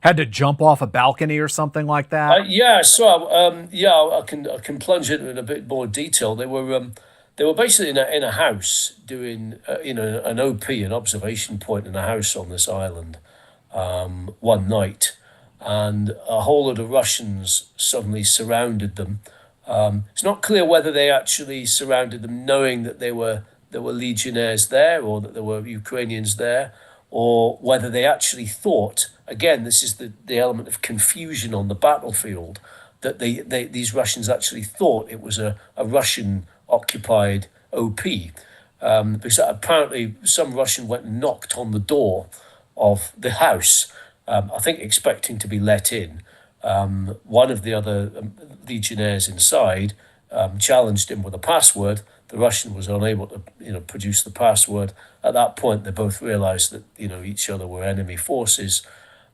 had to jump off a balcony or something like that. yeah, so I can plunge into it in a bit more detail. They were basically in a house doing an OP, an observation point in a house on this island one night, and a whole lot of Russians suddenly surrounded them. It's not clear whether they actually surrounded them knowing that there were legionnaires there or that there were Ukrainians there, or whether they actually thought, again, this is the element of confusion on the battlefield, that these Russians actually thought it was a Russian occupied OP. Because apparently some Russian went and knocked on the door of the house, I think expecting to be let in. One of the other legionnaires inside challenged him with a password. The Russian was unable to, produce the password. At that point, they both realised that, each other were enemy forces.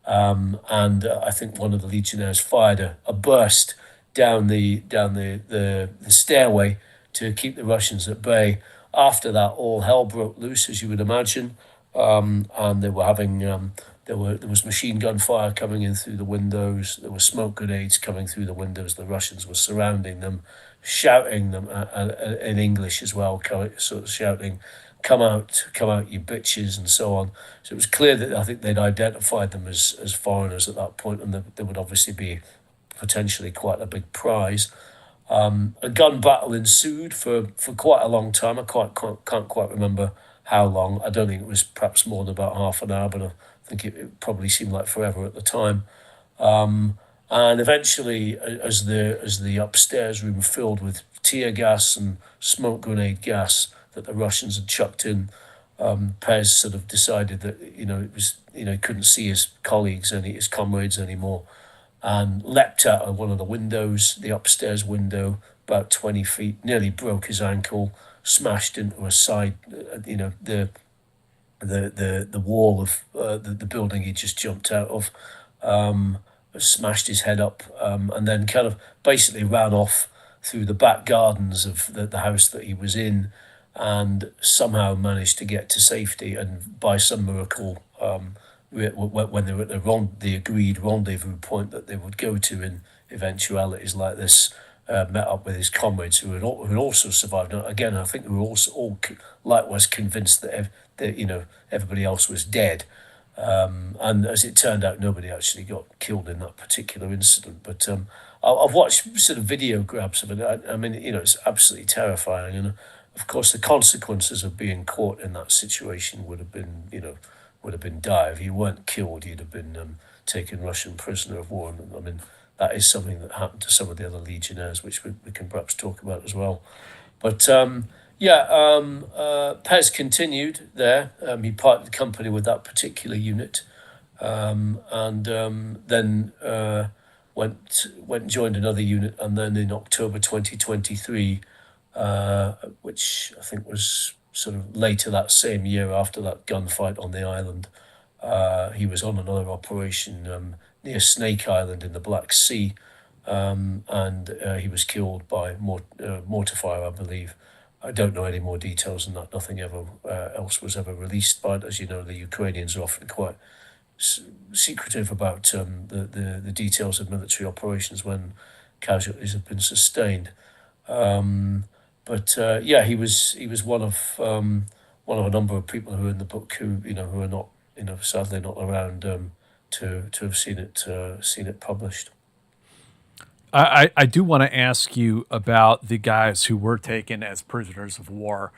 And I think one of the legionnaires fired a burst down the stairway to keep the Russians at bay. After that, all hell broke loose, as you would imagine, and they were having there was machine gun fire coming in through the windows. There were smoke grenades coming through the windows. The Russians were surrounding them, shouting them in English as well, sort of shouting, come out, you bitches," and so on. So it was clear that I think they'd identified them as foreigners at that point, and there would obviously be potentially quite a big prize. A gun battle ensued for quite a long time. I can't quite remember how long. I don't think it was perhaps more than about half an hour, but I think it probably seemed like forever at the time. And eventually, as the upstairs room filled with tear gas and smoke grenade gas that the Russians had chucked in, Pez sort of decided that it was he couldn't see his colleagues his comrades anymore, and leapt out of one of the windows, the upstairs window, about 20 feet, nearly broke his ankle, smashed into a side, the wall of the building he just jumped out of, smashed his head up, and then kind of basically ran off through the back gardens of the house that he was in, and somehow managed to get to safety. And by some miracle, when they were at the agreed rendezvous point that they would go to in eventualities like this, met up with his comrades who had also survived. Now, again, I think they were also all likewise convinced that everybody else was dead. And as it turned out, nobody actually got killed in that particular incident. But I've watched sort of video grabs of it. I mean, it's absolutely terrifying. And of course, the consequences of being caught in that situation would have been dire. If you weren't killed, you'd have been taken Russian prisoner of war. And I mean, that is something that happened to some of the other legionnaires, which we can perhaps talk about as well. But Pez continued there. He parted company with that particular unit, and then went and joined another unit. And then in October 2023, which I think was sort of later that same year after that gunfight on the island, he was on another operation near Snake Island in the Black Sea, and he was killed by mortar fire, I believe. I don't know any more details than that. Nothing else was ever released. But as you know, the Ukrainians are often quite secretive about the details of military operations when casualties have been sustained. He was one of a number of people who are in the book who are not sadly not around to have seen it published. I do want to ask you about the guys who were taken as prisoners of war.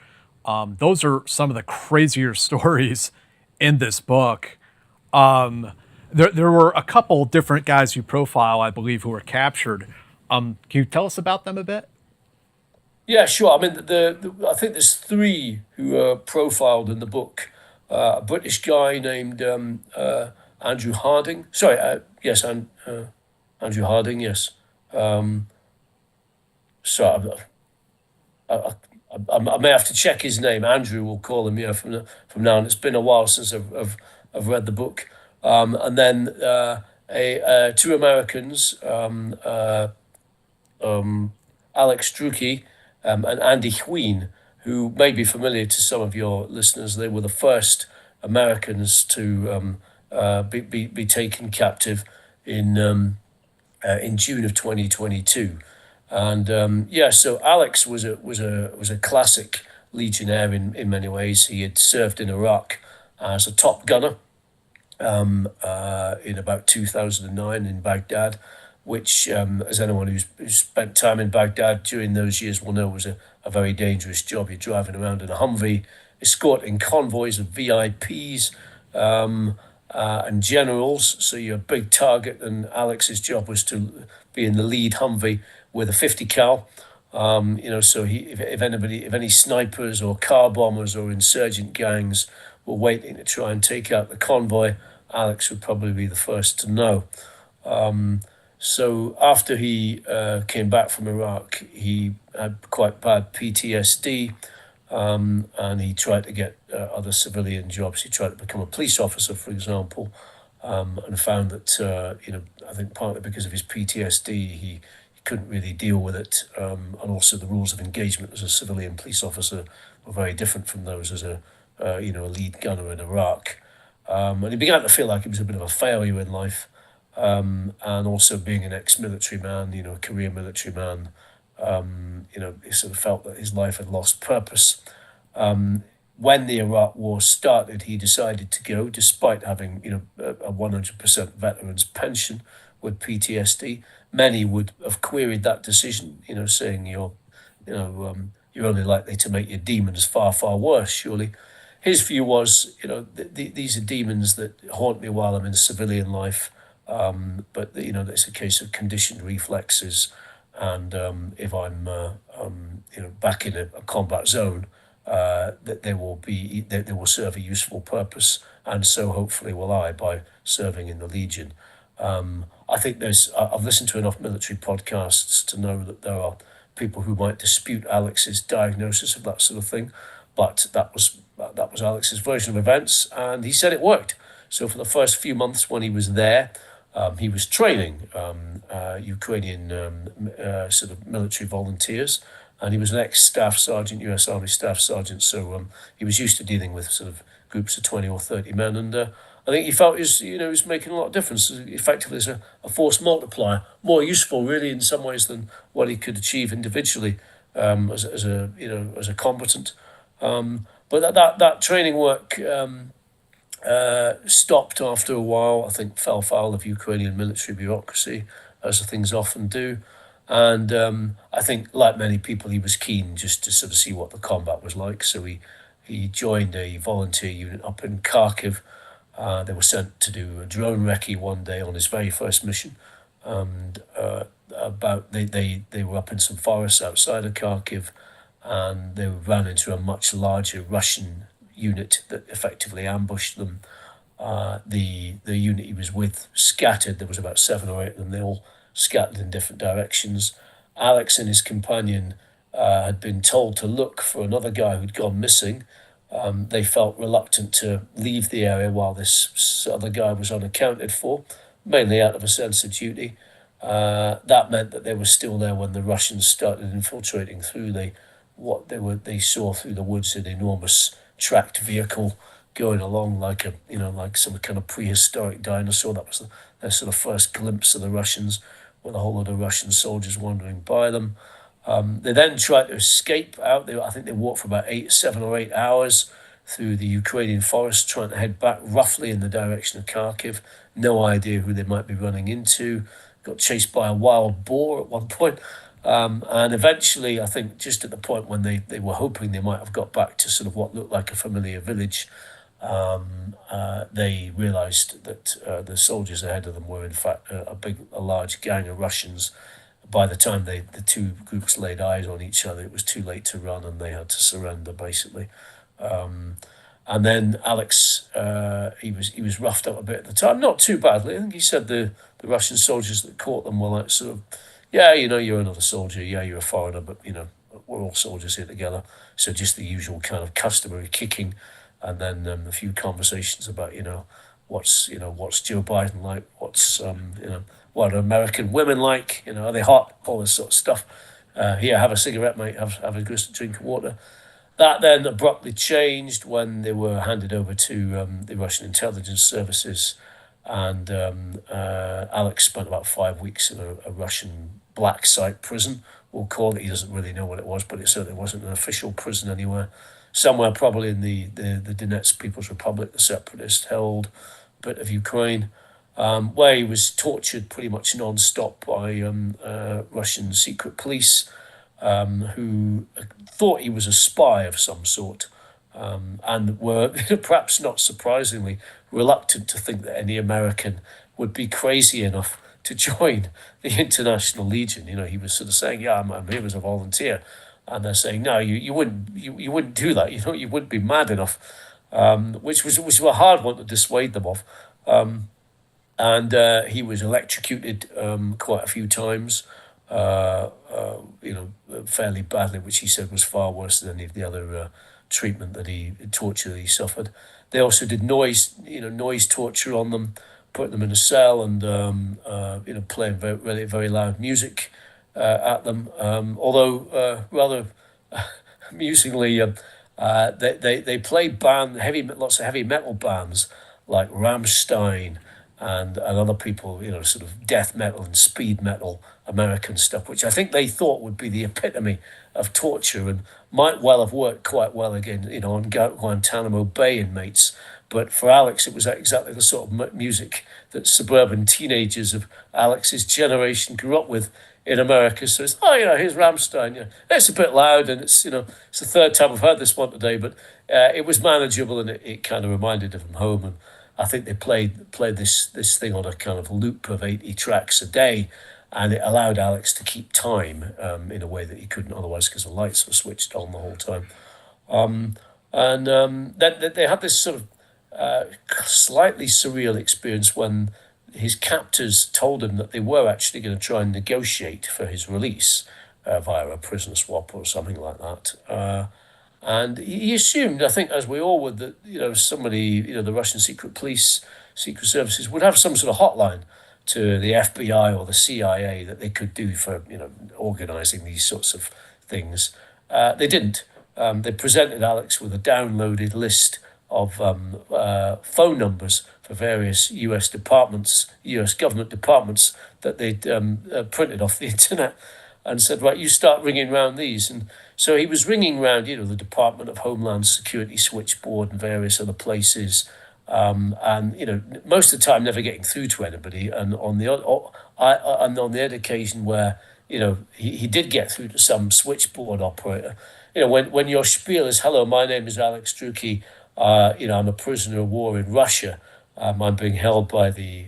Those are some of the crazier stories in this book. There were a couple different guys you profile, I believe, who were captured. Can you tell us about them a bit? Yeah, sure. I mean, I think there's three who are profiled in the book. A British guy named Andrew Harding. Sorry, yes, Andrew Harding. Yes. So I may have to check his name. Andrew, we'll call him. From now on. It's been a while since I've read the book. And then two Americans, Alex Drucke and Andy Huyn, who may be familiar to some of your listeners. They were the first Americans to be taken captive in June of 2022. And so Alex was a classic legionnaire in many ways. He had served in Iraq as a top gunner in about 2009 in Baghdad, which, as anyone who's spent time in Baghdad during those years will know, was a very dangerous job. You're driving around in a Humvee, escorting convoys of VIPs and generals, so you're a big target. And Alex's job was to be in the lead Humvee with a 50 cal. So if any snipers or car bombers or insurgent gangs were waiting to try and take out the convoy, Alex would probably be the first to know. So after he came back from Iraq, he had quite bad PTSD, and he tried to get other civilian jobs. He tried to become a police officer, for example, and found that, I think partly because of his PTSD, he couldn't really deal with it. And also the rules of engagement as a civilian police officer were very different from those as a lead gunner in Iraq. And he began to feel like he was a bit of a failure in life. And also being an ex-military man, a career military man, he sort of felt that his life had lost purpose. When the Iraq War started, he decided to go, despite having, a 100% veterans pension with PTSD. Many would have queried that decision, saying you're only likely to make your demons far, far worse, surely. His view was, these are demons that haunt me while I'm in civilian life. But it's a case of conditioned reflexes, and if I'm back in a combat zone, that they will serve a useful purpose, and so hopefully will I by serving in the Legion. I think I've listened to enough military podcasts to know that there are people who might dispute Alex's diagnosis of that sort of thing, but that was Alex's version of events, and he said it worked. So for the first few months when he was there, he was training Ukrainian sort of military volunteers, and he was an ex-staff sergeant, U.S. Army staff sergeant, so he was used to dealing with sort of groups of 20 or 30 men, and I think he felt he was making a lot of difference, effectively as a force multiplier, more useful really in some ways than what he could achieve individually as a combatant. But that training work stopped after a while. I think fell foul of Ukrainian military bureaucracy, as things often do. And I think, like many people, he was keen just to sort of see what the combat was like. So he joined a volunteer unit up in Kharkiv. They were sent to do a drone recce one day on his very first mission. And they were up in some forests outside of Kharkiv, and they ran into a much larger Russian unit that effectively ambushed them. The unit he was with scattered. There was about 7 or 8 of them. They all scattered in different directions. Alex and his companion had been told to look for another guy who'd gone missing. They felt reluctant to leave the area while this other guy was unaccounted for, mainly out of a sense of duty. That meant that they were still there when the Russians started infiltrating through. They saw through the woods an enormous tracked vehicle going along like some kind of prehistoric dinosaur. That was their sort of first glimpse of the Russians, with a whole lot of Russian soldiers wandering by them. They then tried to escape out. I think they walked for about 7 or 8 hours through the Ukrainian forest, trying to head back roughly in the direction of Kharkiv. No idea who they might be running into. Got chased by a wild boar at one point. And eventually, I think just at the point when they were hoping they might have got back to sort of what looked like a familiar village, they realised that the soldiers ahead of them were in fact a large gang of Russians. By the time the two groups laid eyes on each other, it was too late to run, and they had to surrender basically. And then Alex, he was roughed up a bit at the time, not too badly. I think he said the Russian soldiers that caught them were like sort of, yeah, you're another soldier, yeah, you're a foreigner, but we're all soldiers here together. So just the usual kind of customary kicking, and then a few conversations about what's Joe Biden like? What's what are American women like? Are they hot? All this sort of stuff. Here, have a cigarette, mate. Have a drink of water. That then abruptly changed when they were handed over to the Russian intelligence services, and Alex spent about 5 weeks in a Russian black site prison. We'll call it. He doesn't really know what it was, but it certainly wasn't an official prison anywhere. Somewhere probably in the Donetsk People's Republic, the separatist held bit of Ukraine, where he was tortured pretty much non-stop by Russian secret police, who thought he was a spy of some sort, and were, perhaps not surprisingly, reluctant to think that any American would be crazy enough to join the International Legion. He was sort of saying, "Yeah, I'm here as a volunteer," and they're saying, "No, you wouldn't do that. You wouldn't be mad enough," which was a hard one to dissuade them of. And he was electrocuted quite a few times, fairly badly, which he said was far worse than any of the other torture that he suffered. They also did noise torture on them, put them in a cell and playing very, very loud music at them. Although rather amusingly, they played lots of heavy metal bands like Rammstein and other people, sort of death metal and speed metal American stuff, which I think they thought would be the epitome of torture and might well have worked quite well again, on Guantanamo Bay inmates. But for Alex, it was exactly the sort of music that suburban teenagers of Alex's generation grew up with in America. So it's, here's Rammstein. It's a bit loud, and it's the third time I've heard this one today, but it was manageable, and it kind of reminded him of home. And I think they played this thing on a kind of loop of 80 tracks a day, and it allowed Alex to keep time in a way that he couldn't otherwise, because the lights were switched on the whole time. Then they had this sort of slightly surreal experience when his captors told him that they were actually going to try and negotiate for his release via a prisoner swap or something like that. And he assumed, I think, as we all would, that somebody, the Russian secret police, secret services would have some sort of hotline to the FBI or the CIA that they could do for organizing these sorts of things. They didn't. They presented Alex with a downloaded list of phone numbers for various U.S. departments, U.S. government departments that they'd printed off the internet, and said, right, you start ringing round these. And so he was ringing round, the Department of Homeland Security switchboard and various other places, and most of the time never getting through to anybody. And on the odd occasion where he did get through to some switchboard operator, when your spiel is, "Hello, my name is Alex Druki. I'm a prisoner of war in Russia. I'm being held by the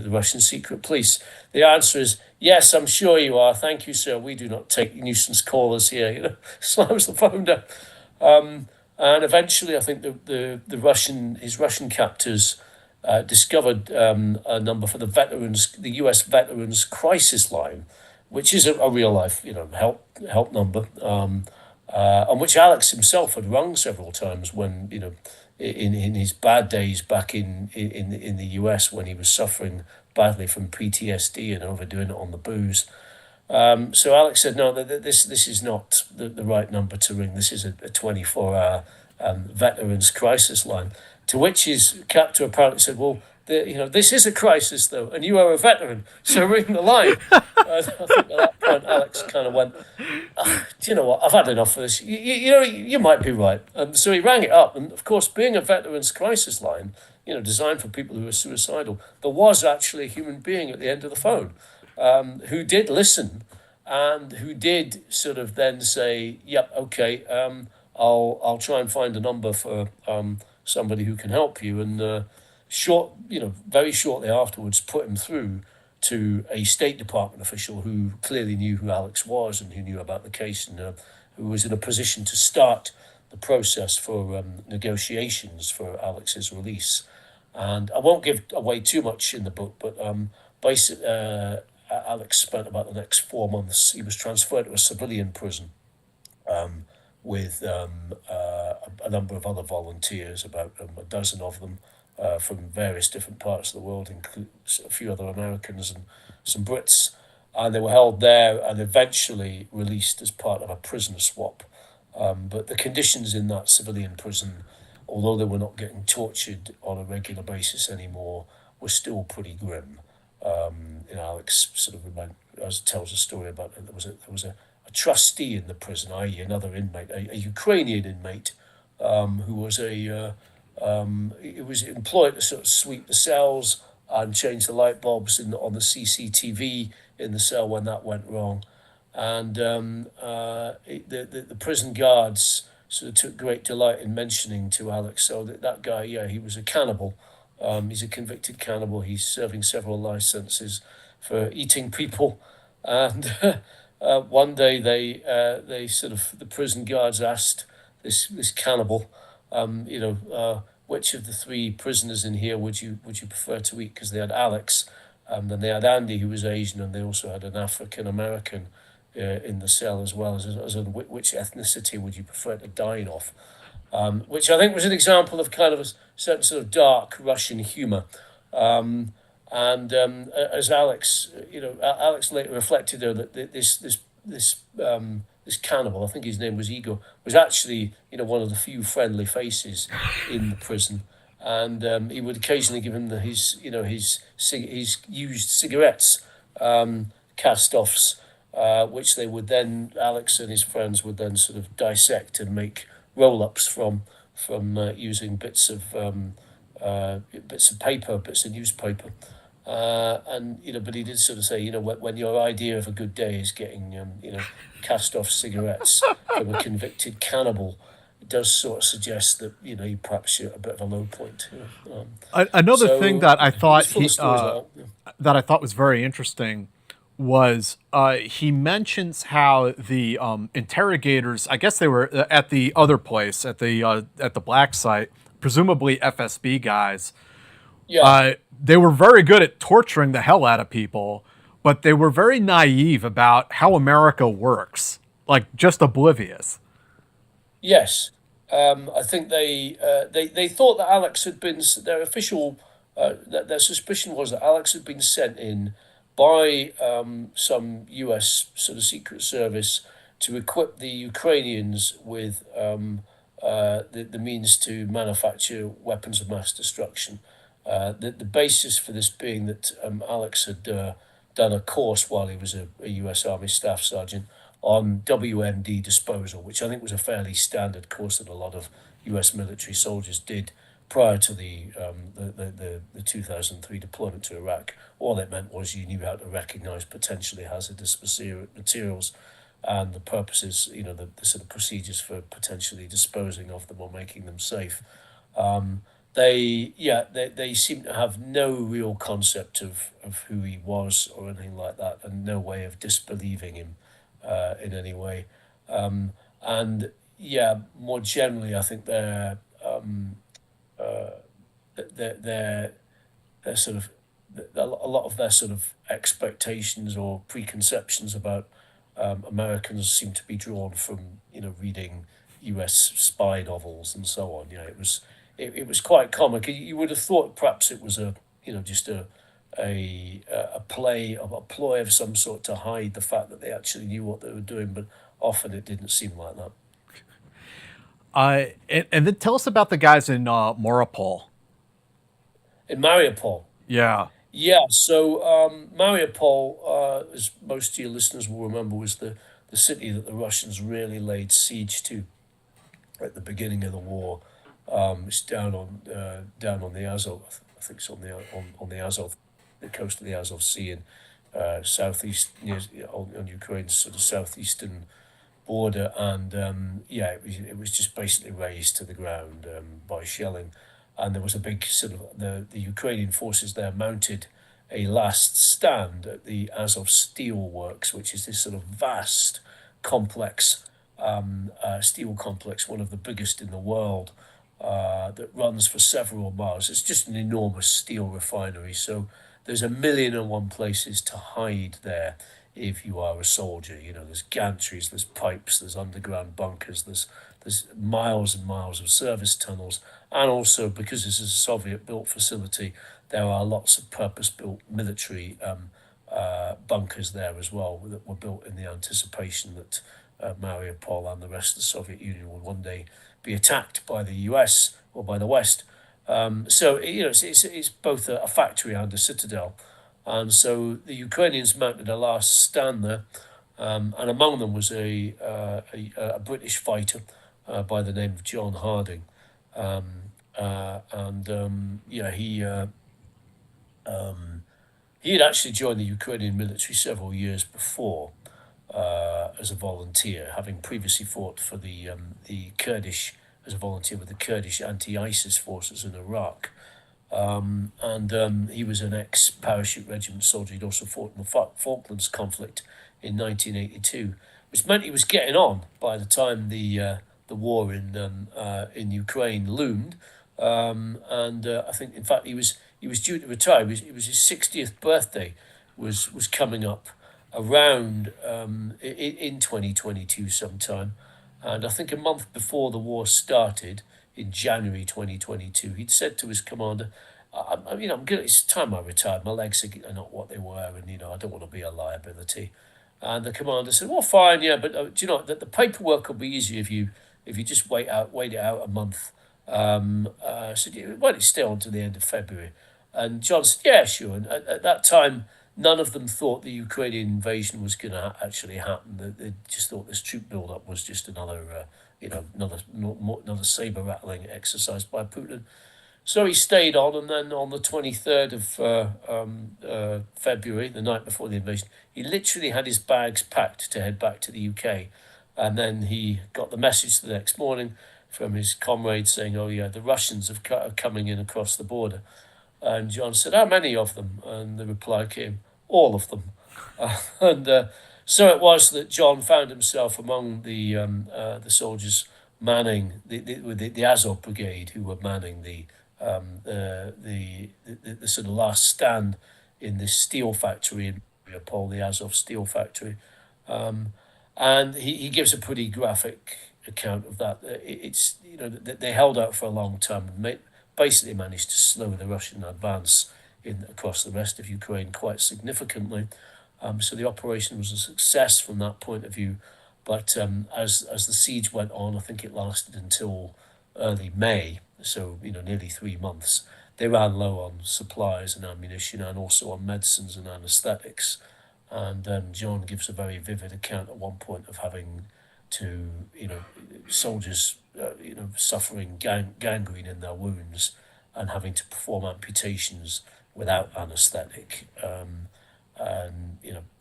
Russian secret police." The answer is, "Yes, I'm sure you are. Thank you, sir. We do not take nuisance callers here." Slams the phone down. And eventually, I think his Russian captors discovered a number for the U.S. Veterans Crisis Line, which is a real life help number, on which Alex himself had rung several times when in his bad days back in the US, when he was suffering badly from PTSD and overdoing it on the booze. So Alex said, "No, this is not the right number to ring. This is a 24-hour veterans crisis line." To which his captor apparently said, "Well, this is a crisis, though, and you are a veteran, so ring the line." I think at that point, Alex kind of went, "Do you know what? I've had enough of this. You might be right." And so he rang it up. And of course, being a veterans crisis line, designed for people who are suicidal, there was actually a human being at the end of the phone who did listen and who did sort of then say, "Yep, okay, I'll try and find a number for somebody who can help you." And very shortly afterwards, put him through to a State Department official who clearly knew who Alex was and who knew about the case, and who was in a position to start the process for negotiations for Alex's release. And I won't give away too much in the book, but Alex spent about the next 4 months. He was transferred to a civilian prison with a number of other volunteers, about a dozen of them, from various different parts of the world, including a few other Americans and some Brits, and they were held there and eventually released as part of a prisoner swap. But the conditions in that civilian prison, although they were not getting tortured on a regular basis anymore, were still pretty grim. Alex sort of tells a story about it. There was a trustee in the prison, i.e., another inmate, a Ukrainian inmate, who was it was employed to sort of sweep the cells and change the light bulbs on the CCTV in the cell when that went wrong. And the prison guards sort of took great delight in mentioning to Alex, so that guy, yeah, he was a cannibal. He's a convicted cannibal. He's serving several life sentences for eating people. And one day they sort of, the prison guards asked this cannibal, which of the three prisoners in here would you prefer to eat? Because they had Alex, then they had Andy, who was Asian, and they also had an African American in the cell as well, as in which ethnicity would you prefer to dine off? Which I think was an example of kind of a certain sort of dark Russian humour. As Alex, Alex later reflected though that this cannibal, I think his name was Igor, was actually one of the few friendly faces in the prison, and he would occasionally give him his used cigarettes, cast-offs, which they would then, Alex and his friends would then sort of dissect and make roll-ups from using bits of paper, bits of newspaper. But he did sort of say, when your idea of a good day is getting, cast-off cigarettes from a convicted cannibal, it does sort of suggest that, you perhaps you're at a bit of a low point. Another thing that I thought that I thought was very interesting was he mentions how the interrogators, I guess they were at the other place, at the black site, presumably FSB guys. Yeah. They were very good at torturing the hell out of people, but they were very naive about how America works, like just oblivious. Yes. I think they thought that Alex had been, their official, their suspicion was that Alex had been sent in by some US sort of Secret Service to equip the Ukrainians with the means to manufacture weapons of mass destruction. The basis for this being that Alex had done a course while he was a US Army Staff Sergeant on WMD disposal, which I think was a fairly standard course that a lot of US military soldiers did prior to the 2003 deployment to Iraq. All it meant was you knew how to recognise potentially hazardous materials and the purposes, the sort of procedures for potentially disposing of them or making them safe. They seem to have no real concept of who he was or anything like that, and no way of disbelieving him in any way. More generally, I think they're sort of a lot of their sort of expectations or preconceptions about Americans seem to be drawn from reading U.S. spy novels and so on. It was quite comic. You would have thought perhaps it was just a ploy of some sort to hide the fact that they actually knew what they were doing, but often it didn't seem like that. And then tell us about the guys in Mariupol. In Mariupol. Yeah. Yeah, so Mariupol, as most of your listeners will remember, was the city that the Russians really laid siege to at the beginning of the war. It's down on the Azov. I think it's on the Azov, the coast of the Azov Sea, in southeast on Ukraine's sort of southeastern border, and it was just basically razed to the ground by shelling, and there was a big sort of the Ukrainian forces there mounted a last stand at the Azovstal works, which is this sort of vast complex steel complex, one of the biggest in the world, that runs for several miles. It's just an enormous steel refinery, so there's 1,000,001 places to hide there if you are a soldier. There's gantries, there's pipes, there's underground bunkers, there's There's miles and miles of service tunnels, and also because this is a Soviet-built facility, there are lots of purpose-built military bunkers there as well that were built in the anticipation that Mariupol and the rest of the Soviet Union would one day be attacked by the US or by the West. So it's both a factory and a citadel, and so the Ukrainians mounted a last stand there, and among them was a British fighter by the name of John Harding, he had actually joined the Ukrainian military several years before as a volunteer, having previously fought for the Kurdish as a volunteer with the Kurdish anti-ISIS forces in Iraq. He was an ex-parachute regiment soldier. He'd also fought in the Falklands conflict in 1982, which meant he was getting on by the time the war in Ukraine loomed. I think, in fact, he was due to retire. It was his 60th birthday was coming up around in 2022 sometime. And I think a month before the war started, in January 2022, he'd said to his commander, I'm good. It's time I retired. My legs are not what they were, and I don't want to be a liability. And the commander said, "Well, fine, yeah, but do you know that the paperwork will be easier if you just wait it out a month." So why don't you stay on to the end of February? And John said, "Yeah, sure." And at that time, none of them thought the Ukrainian invasion was going to actually happen. They just thought this troop build-up was just another saber rattling exercise by Putin. So he stayed on, and then on the 23rd of February, the night before the invasion, he literally had his bags packed to head back to the UK. And then he got the message the next morning from his comrades saying, "Oh yeah, the Russians are coming in across the border." And John said, "How many of them?" And the reply came, "All of them." So it was that John found himself among the soldiers manning the Azov brigade, who were manning the sort of last stand in this steel factory in Mariupol, the Azov steel factory. And he gives a pretty graphic account of that. It's they held out for a long time and basically managed to slow the Russian advance across the rest of Ukraine quite significantly. So the operation was a success from that point of view. But as the siege went on, I think it lasted until early May, so nearly 3 months. They ran low on supplies and ammunition, and also on medicines and anaesthetics. And John gives a very vivid account at one point of having to, soldiers, suffering gangrene in their wounds and having to perform amputations without anaesthetic.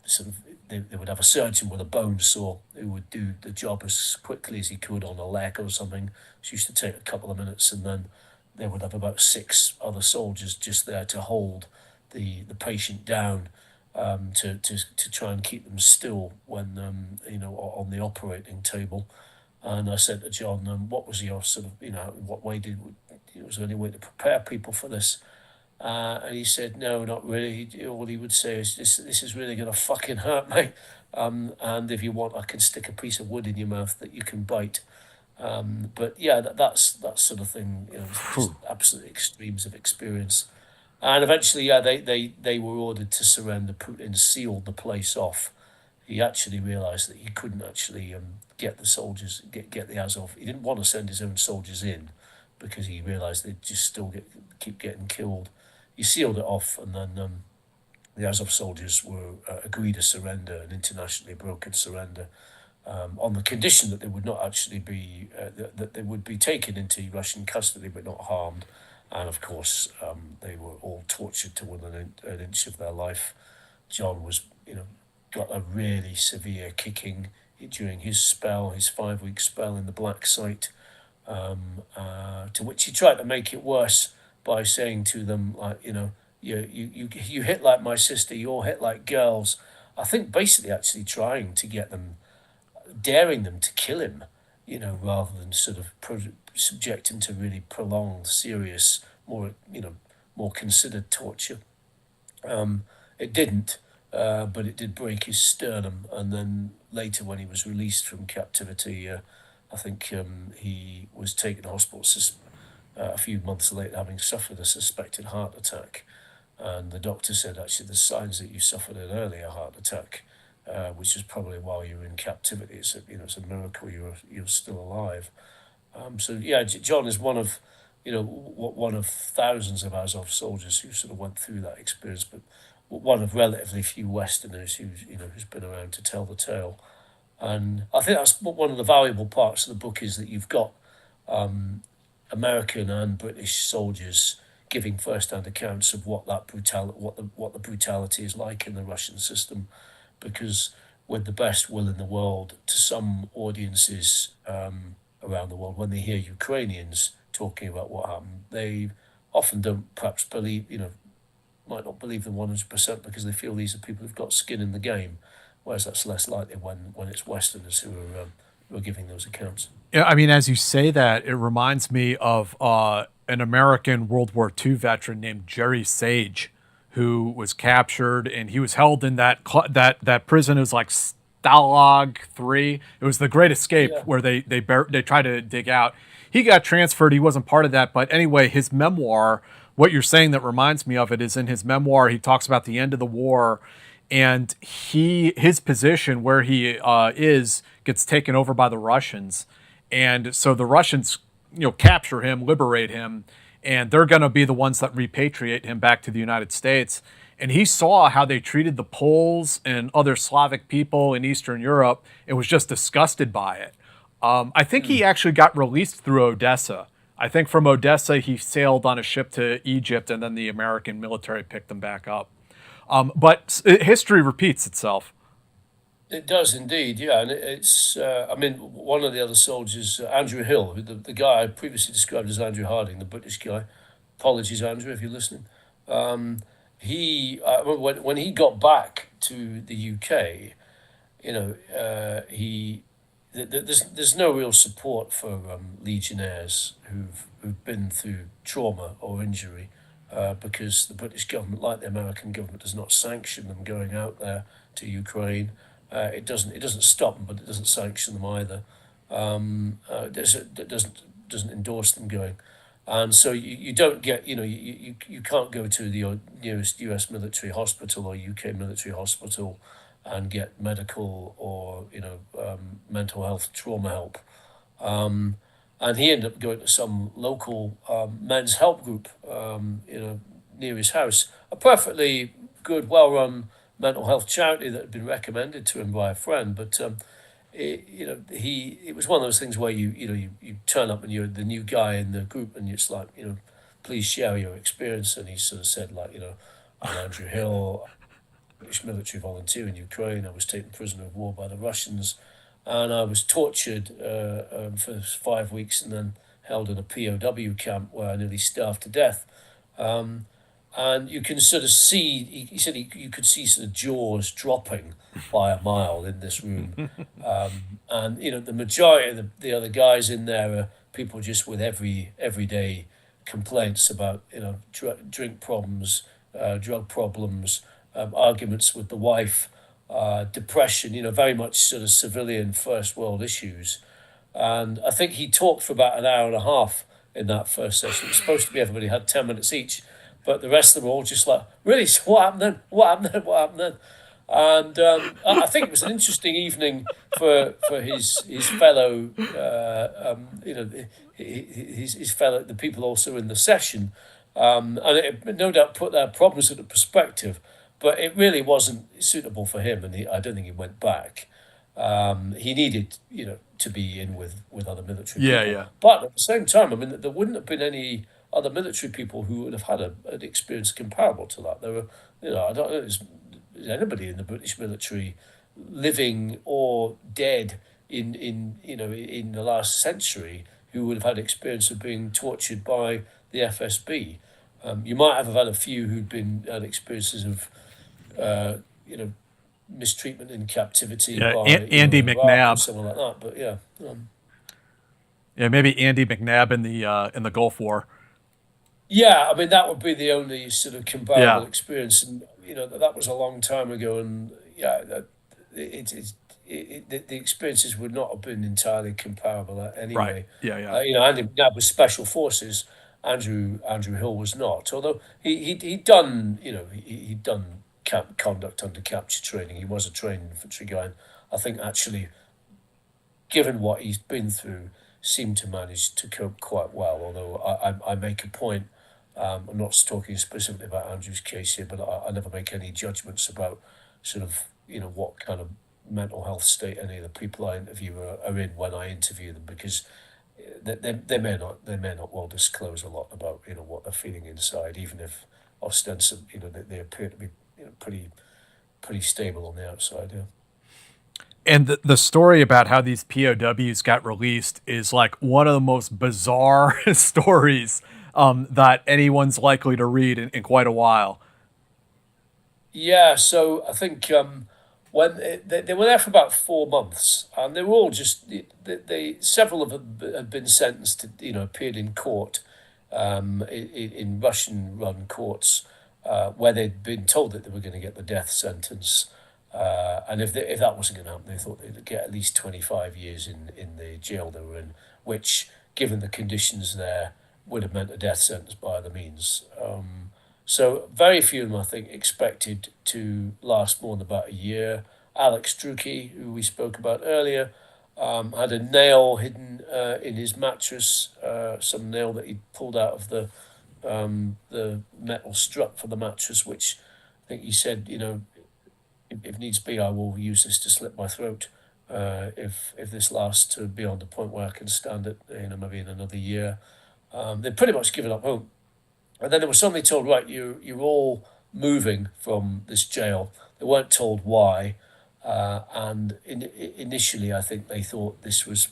Sort of they would have a surgeon with a bone saw who would do the job as quickly as he could on a leg or something. It used to take a couple of minutes, and then they would have about 6 other soldiers just there to hold the patient down, to try and keep them still when on the operating table. And I said to John, "What was your sort of what way was there any way to prepare people for this?" And he said, "No, not really. All he would say is, this is really going to fucking hurt, mate. And if you want, I can stick a piece of wood in your mouth that you can bite." But yeah, that's that sort of thing. Just absolute extremes of experience. And eventually, yeah, they were ordered to surrender. Putin sealed the place off. He actually realised that he couldn't actually get the soldiers, get the Azov. He didn't want to send his own soldiers in because he realised they'd just still keep getting killed. He sealed it off, and then the Azov soldiers were agreed to surrender, an internationally brokered surrender, on the condition that they would not actually be that they would be taken into Russian custody but not harmed. And of course, they were all tortured to within an inch of their life. John was, got a really severe kicking during his 5-week spell in the black site, to which he tried to make it worse by saying to them, like, you hit like my sister, you all hit like girls. I think basically actually trying to get them, daring them to kill him, rather than sort of subject him to really prolonged, serious, more considered torture. It didn't, but it did break his sternum. And then later, when he was released from captivity, I I think he was taken to hospital a few months later, having suffered a suspected heart attack. And the doctor said, actually, there's signs that you suffered an earlier heart attack, which is probably while you were in captivity. It's a miracle you're still alive. So yeah, John is one of thousands of Azov soldiers who sort of went through that experience, but one of relatively few Westerners who's been around to tell the tale. And I think that's one of the valuable parts of the book, is that you've got American and British soldiers giving first-hand accounts of what the brutality is like in the Russian system, because with the best will in the world, to some audiences around the world, when they hear Ukrainians talking about what happened, they often don't perhaps believe, might not believe them 100%, because they feel these are people who've got skin in the game, whereas that's less likely when it's Westerners who are giving those accounts. Yeah, I mean, as you say that, it reminds me of an American World War II veteran named Jerry Sage, who was captured, and he was held in that prison. It was like Stalag 3. It was the Great Escape, Yeah. where they tried to dig out. He got transferred. He wasn't part of that, but anyway, his memoir. What you're saying that reminds me of it is in his memoir. He talks about the end of the war, and his position where he is gets taken over by the Russians, and so the Russians capture him, liberate him, and they're going to be the ones that repatriate him back to the United States. And he saw how they treated the Poles and other Slavic people in Eastern Europe and was just disgusted by it. I think he actually got released through Odessa. I think from Odessa he sailed on a ship to Egypt, and then the American military picked him back up. But history repeats itself. It does indeed, yeah, and it's. I mean, one of the other soldiers, Andrew Hill, the guy I previously described as Andrew Harding, the British guy. Apologies, Andrew, if you're listening. I remember when he got back to the UK, there's no real support for legionnaires who've been through trauma or injury, because the British government, like the American government, does not sanction them going out there to Ukraine. It doesn't stop them, but it doesn't sanction them either. It doesn't endorse them going, and so you don't get you can't go to the nearest U.S. military hospital or UK military hospital and get medical or mental health trauma help. And he ended up going to some local men's help group, near his house. A perfectly good, well-run mental health charity that had been recommended to him by a friend. But it was one of those things where you turn up and you're the new guy in the group, and it's like, please share your experience. And he sort of said, like, I'm Andrew Hill, British military volunteer in Ukraine. I was taken prisoner of war by the Russians, and I was tortured for 5 weeks and then held in a POW camp where I nearly starved to death. And you can sort of see, he said you could see sort of jaws dropping by a mile in this room. And, the majority of the other guys in there are people just with everyday complaints about, drink problems, drug problems, arguments with the wife, depression, very much sort of civilian first world issues. And I think he talked for about an hour and a half in that first session. It was supposed to be everybody had 10 minutes each, but the rest of them were all just like, really, so what happened then? What happened then? What happened then? And I think it was an interesting evening for his fellow, his fellow, the people also in the session. And it no doubt put their problems into perspective, but it really wasn't suitable for him, and I don't think he went back. He needed, to be in with other military people. Yeah. But at the same time, I mean, there wouldn't have been any other military people who would have had an experience comparable to that. There were, I don't know, there's anybody in the British military, living or dead, in the last century, who would have had experience of being tortured by the FSB. You might have had a few who'd had experiences of, mistreatment in captivity by Andy Iraq McNabb, or someone like that. But yeah. Yeah, maybe Andy McNabb in the Gulf War. Yeah, I mean, that would be the only sort of comparable Yeah. experience, and that was a long time ago, and yeah, the experiences would not have been entirely comparable Right. anyway. Yeah. Yeah. Andy McNabb was special forces. Andrew Hill was not. Although he'd done he'd done conduct under capture training. He was a trained infantry guy. And I think actually, given what he's been through, seemed to manage to cope quite well. Although I make a point. I'm not talking specifically about Andrew's case here, but I never make any judgments about sort of what kind of mental health state any of the people I interview are in when I interview them, because they may not well disclose a lot about what they're feeling inside, even if ostensibly they appear to be pretty stable on the outside. Yeah. And the story about how these POWs got released is like one of the most bizarre stories that anyone's likely to read in quite a while. Yeah, so I think when they were there for about 4 months, and they were all just several of them had been sentenced to appeared in court, in Russian-run courts, where they'd been told that they were going to get the death sentence, and if that wasn't going to happen, they thought they'd get at least 25 years in the jail they were in, which, given the conditions there, would have meant a death sentence by other means. So very few of them, I think, expected to last more than about a year. Alex Drucke, who we spoke about earlier, had a nail hidden in his mattress, some nail that he'd pulled out of the metal strut for the mattress, which I think he said, if needs be, I will use this to slit my throat if this lasts to beyond the point where I can stand it, maybe in another year. They'd pretty much given up hope. And then they were suddenly told, right, you're all moving from this jail. They weren't told why. And initially, I think they thought this was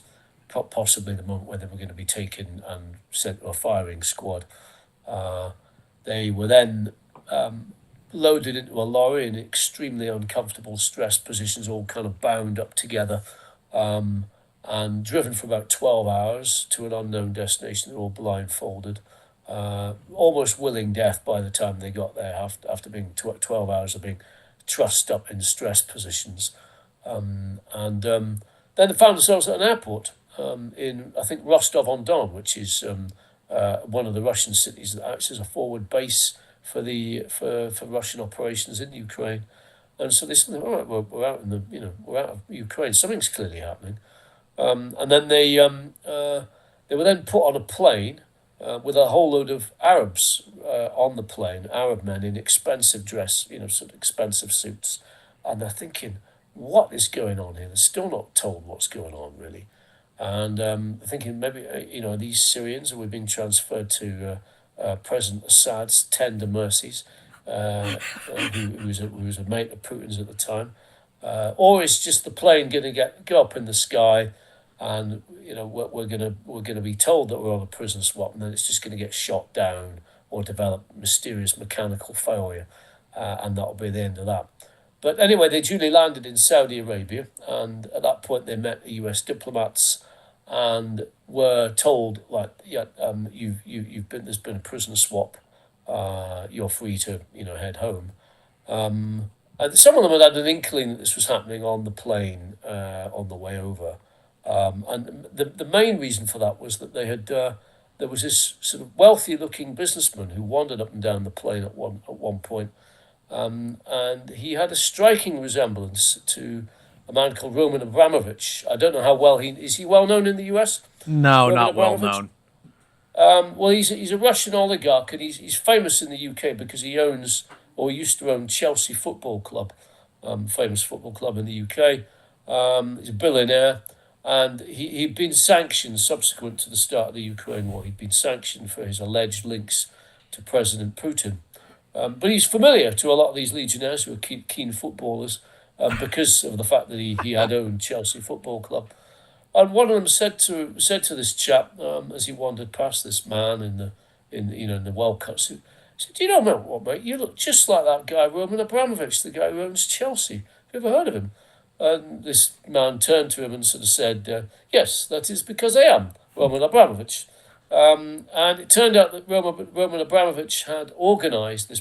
possibly the moment where they were going to be taken and sent to a firing squad. They were then loaded into a lorry in extremely uncomfortable, stressed positions, all kind of bound up together, and driven for about 12 hours to an unknown destination. They're all blindfolded. Almost willing death by the time they got there, after being 12 hours of being trussed up in stressed positions. And then they found themselves at an airport in, I think, Rostov-on-Don, which is one of the Russian cities that acts as a forward base for Russian operations in Ukraine. And so they said, all right, we're out we're out of Ukraine. Something's clearly happening. And then they were then put on a plane with a whole load of Arabs on the plane, Arab men in expensive dress, sort of expensive suits. And they're thinking, what is going on here? They're still not told what's going on, really. And thinking maybe, these Syrians who were being transferred to President Assad's tender mercies, who was a mate of Putin's at the time. Or it's just the plane going to go up in the sky, and we're gonna be told that we're on a prison swap, and then it's just going to get shot down or develop mysterious mechanical failure, and that'll be the end of that. But anyway, they duly landed in Saudi Arabia, and at that point they met the U.S. diplomats and were told, like, there's been a prison swap, you're free to head home. And some of them had an inkling that this was happening on the plane on the way over. And the main reason for that was that they had there was this sort of wealthy-looking businessman who wandered up and down the plane at one point, and he had a striking resemblance to a man called Roman Abramovich. I don't know how well is he well known in the U.S.? No, Roman not well Abramovich? known. Well, he's a Russian oligarch, and he's famous in the UK because he owns, or used to own, Chelsea Football Club, famous football club in the UK. He's a billionaire, and he'd been sanctioned subsequent to the start of the Ukraine war. He'd been sanctioned for his alleged links to President Putin. But he's familiar to a lot of these legionnaires who are keen footballers, because of the fact that he had owned Chelsea Football Club. And one of them said to this chap, as he wandered past this man in the well-cut suit, he said, "Do you know what, mate? You look just like that guy Roman Abramovich, the guy who owns Chelsea. Have you ever heard of him?" And this man turned to him and sort of said, "Yes, that is because I am Roman Abramovich." And it turned out that Roman Abramovich had organised this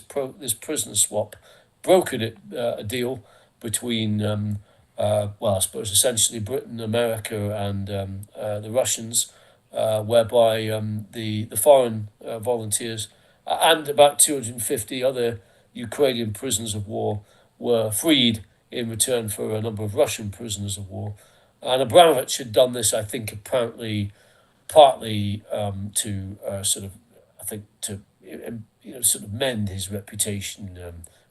prisoner swap, brokered it, a deal between well, I suppose essentially Britain, America, and the Russians, whereby the foreign volunteers and about 250 other Ukrainian prisoners of war were freed in return for a number of Russian prisoners of war. And Abramovich had done this, I think, apparently partly to sort of, I think, to sort of mend his reputation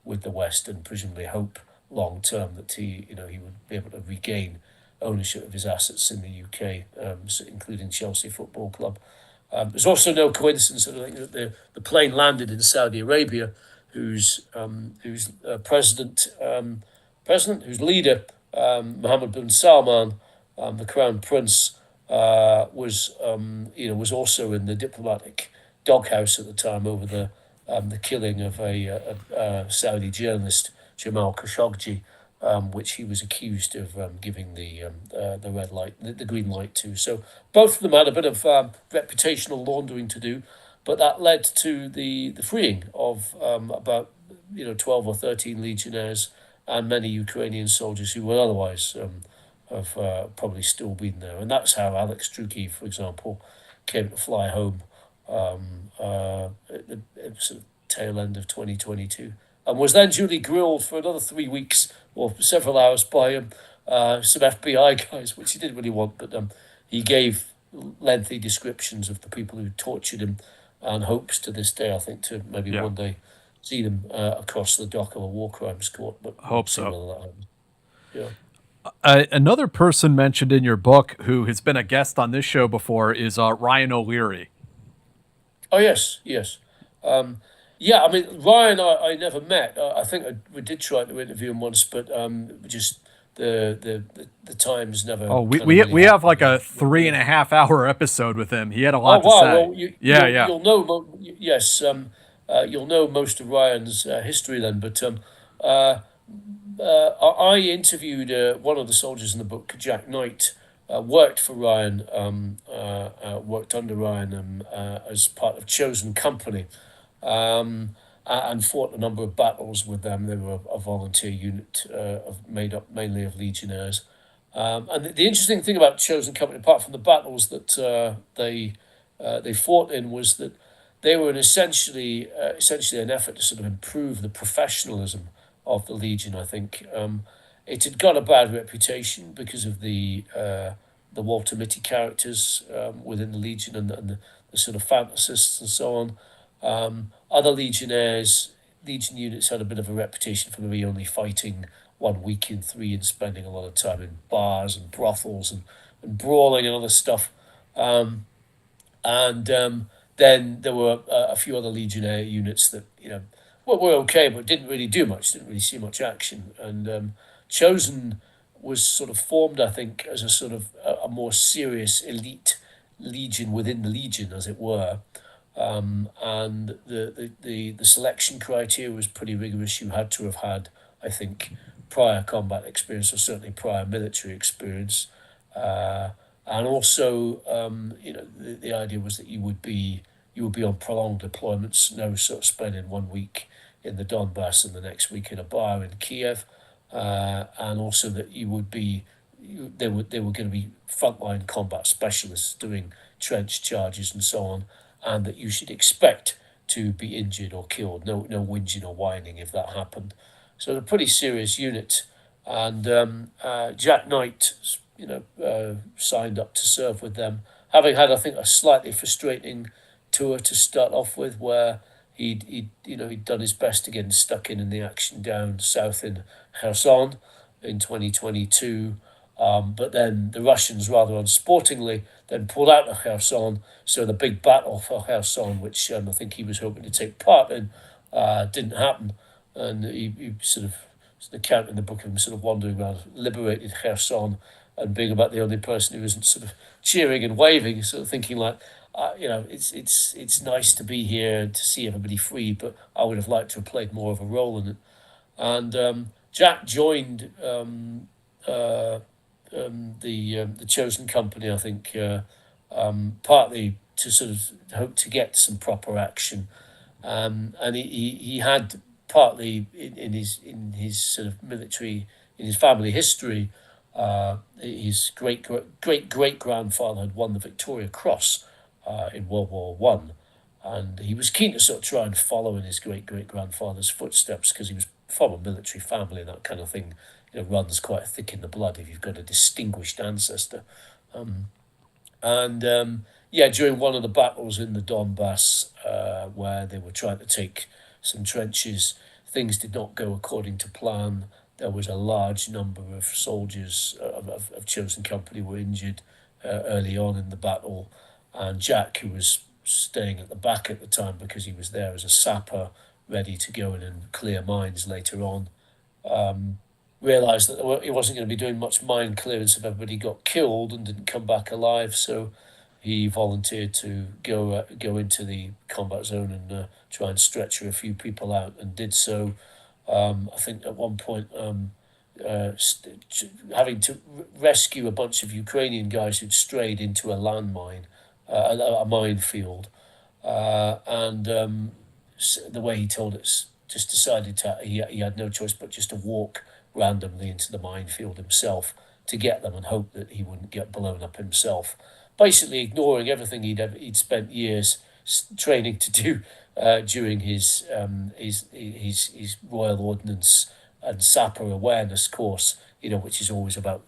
with the West, and presumably hope long term that he would be able to regain ownership of his assets in the UK, including Chelsea Football Club. There's also no coincidence that I think that the plane landed in Saudi Arabia, whose whose leader, Mohammed bin Salman, the Crown Prince, was also in the diplomatic doghouse at the time over the killing of a Saudi journalist, Jamal Khashoggi, which he was accused of giving the red light, the green light to. So both of them had a bit of reputational laundering to do, but that led to the freeing of about 12 or 13 legionnaires and many Ukrainian soldiers who would otherwise have probably still been there. And that's how Alex Druki, for example, came to fly home at the sort of tail end of 2022, and was then duly grilled for another 3 weeks or several hours by some FBI guys, which he didn't really want, but he gave lengthy descriptions of the people who tortured him, and hopes to this day, I think, to maybe one day see them across the dock of a war crimes court. But Hope so. Yeah. Another person mentioned in your book who has been a guest on this show before is Ryan O'Leary. Oh, yes. Yeah, I mean, Ryan, I never met. I think we did try to interview him once, but just the times never. Oh, we we have like a 3.5 hour episode with him. He had a lot to say. Well, Yeah. You'll know. Yes, you'll know most of Ryan's history then. But I interviewed one of the soldiers in the book, Jack Knight. Worked for Ryan, worked under Ryan as part of Chosen Company, and fought a number of battles with them. They were a volunteer unit made up mainly of legionnaires. And the interesting thing about Chosen Company, apart from the battles that they fought in, was that they were essentially an effort to sort of improve the professionalism of the Legion. I think it had got a bad reputation because of the Walter Mitty characters within the Legion, and the sort of Fantasists and so on. Other Legion units had a bit of a reputation for maybe only fighting 1 week in 3 and spending a lot of time in bars and brothels and brawling and other stuff. Then there were a few other Legionnaire units that were okay, but didn't really do much, didn't really see much action. And Chosen was sort of formed, I think, as a sort of a more serious elite legion within the Legion, as it were. And the selection criteria was pretty rigorous. You had to have had, I think, prior combat experience, or certainly prior military experience. And also, the idea was that you would be on prolonged deployments, no sort of spending 1 week in the Donbass and the next week in a bar in Kyiv, and also that they were going to be frontline combat specialists doing trench charges and so on, and that you should expect to be injured or killed. No whinging or whining if that happened. So a pretty serious unit, and Jack Knight, signed up to serve with them, having had, I think, a slightly frustrating tour to start off with, where he'd done his best to get stuck in the action down south in Kherson in 2022. But then the Russians, rather unsportingly, then pulled out of Kherson. So the big battle for Kherson, which I think he was hoping to take part in, didn't happen. And he sort of, the account in the book of him sort of wandering around, liberated Kherson, and being about the only person who isn't sort of cheering and waving, sort of thinking like, it's nice to be here and to see everybody free, but I would have liked to have played more of a role in it. And Jack joined the Chosen Company, I think, partly to sort of hope to get some proper action, and he had partly in his sort of military in his family history, his great grandfather had won the Victoria Cross in World War One, and he was keen to sort of try and follow in his great grandfather's footsteps because he was from a military family and that kind of thing. Runs quite thick in the blood if you've got a distinguished ancestor. During one of the battles in the Donbass, where they were trying to take some trenches, things did not go according to plan. There was a large number of soldiers of chosen company were injured early on in the battle, and Jack, who was staying at the back at the time because he was there as a sapper, ready to go in and clear mines later on, realised that he wasn't going to be doing much mine clearance if everybody got killed and didn't come back alive. So he volunteered to go into the combat zone and try and stretcher a few people out, and did so. I think at one point having to rescue a bunch of Ukrainian guys who'd strayed into a landmine, a minefield, and the way he told it, just decided he had no choice but just to walk randomly into the minefield himself to get them and hope that he wouldn't get blown up himself, basically ignoring everything he'd spent years training to do during his Royal Ordnance and Sapper awareness course, which is always about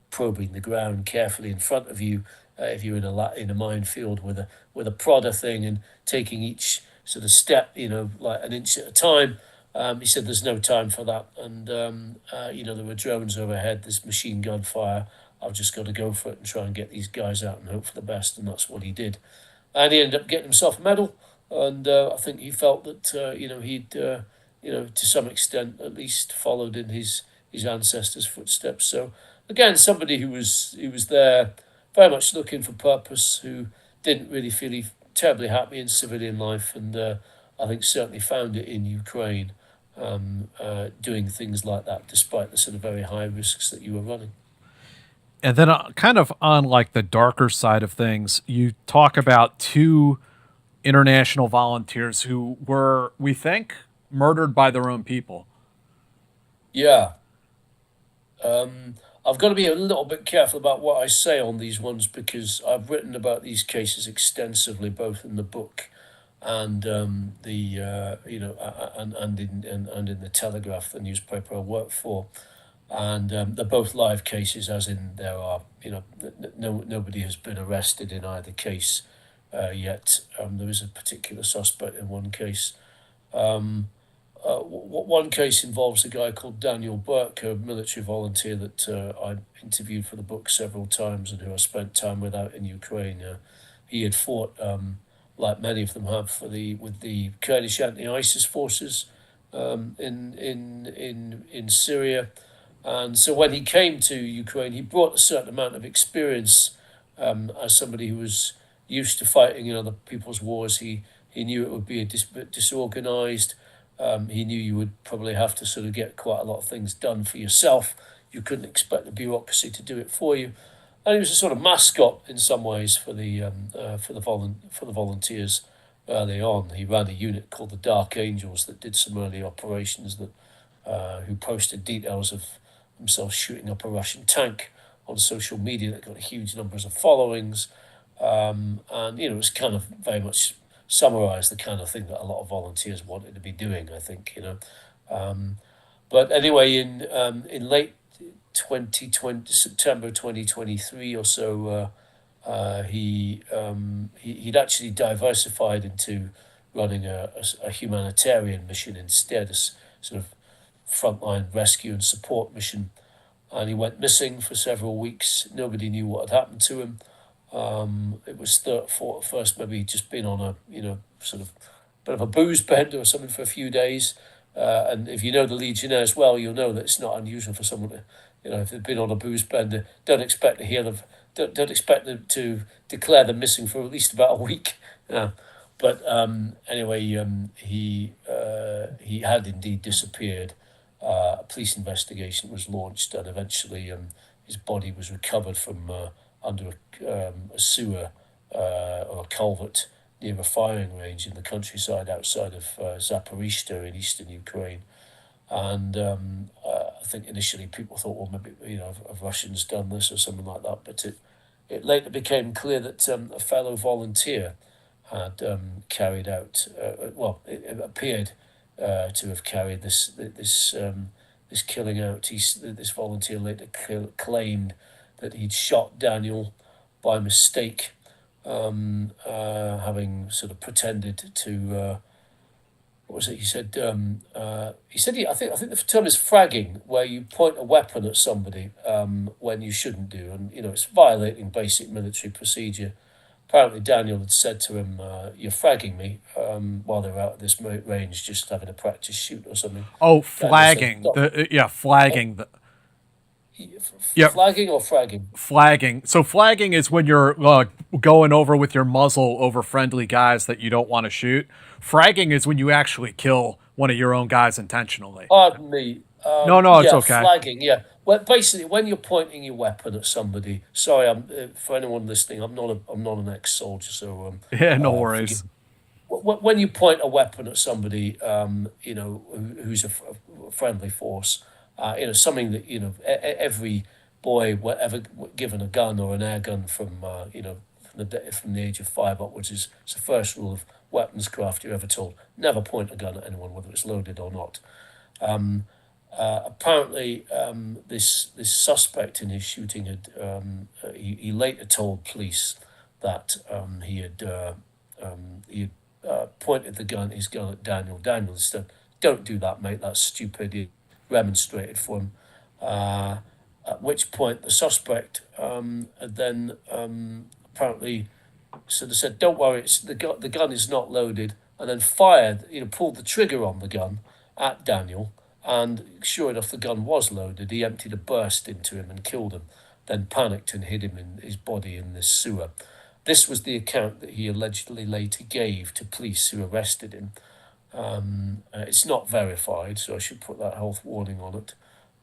probing the ground carefully in front of you if you're in a minefield with a prodder thing and taking each sort of step, like an inch at a time. He said there's no time for that, and there were drones overhead, there's machine gun fire. I've just got to go for it and try and get these guys out and hope for the best, and that's what he did. And he ended up getting himself a medal, and I think he felt that he'd to some extent at least followed in his ancestors' footsteps. So again, somebody who was there very much looking for purpose, who didn't really feel terribly happy in civilian life, and I think certainly found it in Ukraine, doing things like that despite the sort of very high risks that you were running. And then, kind of on like the darker side of things, you talk about two international volunteers who were, we think, murdered by their own people. Yeah. I've got to be a little bit careful about what I say on these ones because I've written about these cases extensively, both in the book and and in the Telegraph, the newspaper I work for. And they're both live cases, as in there are, nobody has been arrested in either case yet. There is a particular suspect in one case. One case involves a guy called Daniel Burke, a military volunteer that I interviewed for the book several times and who I spent time with out in Ukraine. He had fought, like many of them have, with the Kurdish anti-ISIS forces in Syria. And so when he came to Ukraine, he brought a certain amount of experience as somebody who was used to fighting in other people's wars. He knew it would be a bit disorganized. He knew you would probably have to sort of get quite a lot of things done for yourself. You couldn't expect the bureaucracy to do it for you. And he was a sort of mascot in some ways for the volunteers early on. He ran a unit called the Dark Angels that did some early operations who posted details of himself shooting up a Russian tank on social media that got huge numbers of followings. And it was kind of very much summarised the kind of thing that a lot of volunteers wanted to be doing, I think, But anyway, in late 2020, September 2023 or so, he'd actually diversified into running a humanitarian mission instead, a sort of frontline rescue and support mission. And he went missing for several weeks. Nobody knew what had happened to him. It was thought at first maybe he'd just been on a sort of bit of a booze bender or something for a few days. And if you know the Legionnaires well, you'll know that it's not unusual for someone to, if they've been on a booze bender, don't expect them to declare them missing for at least about a week. But anyway, he had indeed disappeared. A police investigation was launched, and eventually his body was recovered from under a sewer or a culvert near a firing range in the countryside outside of Zaporizhzhia in eastern Ukraine. And I think initially people thought, well, maybe have Russians done this or something like that, but it later became clear that a fellow volunteer had carried out. It appeared to have carried this killing out. This volunteer later claimed that he'd shot Daniel by mistake, having sort of pretended to. What was it? He said. I think the term is fragging, where you point a weapon at somebody when you shouldn't do, and it's violating basic military procedure. Apparently, Daniel had said to him, "You're fragging me," while they were out at this range, just having a practice shoot or something. Oh, Daniel said, flagging. Flagging. Yeah, flagging or fragging? flagging. So flagging is when you're going over with your muzzle over friendly guys that you don't want to shoot. Fragging is when you actually kill one of your own guys intentionally. Pardon me. No, it's Yeah, okay. flagging. Yeah. Well, basically, when you're pointing your weapon at somebody. Sorry, for anyone listening, I'm not an ex-soldier, so Yeah, no forgive. worries. When you point a weapon at somebody, who's a friendly force, something that every boy, whatever, given a gun or an air gun from from the age of 5 upwards, is it's the first rule of weaponscraft you're ever told: never point a gun at anyone, whether it's loaded or not. Apparently, this suspect in his shooting he later told police that he pointed his gun at Daniel. Daniel said, "Don't do that, mate. That's stupid." He remonstrated for him. At which point the suspect had then apparently sort of said, "Don't worry, the gun is not loaded," and then fired. Pulled the trigger on the gun at Daniel, and sure enough, the gun was loaded. He emptied a burst into him and killed him. Then panicked and hid him in his body in this sewer. This was the account that he allegedly later gave to police who arrested him. It's not verified, so I should put that health warning on it.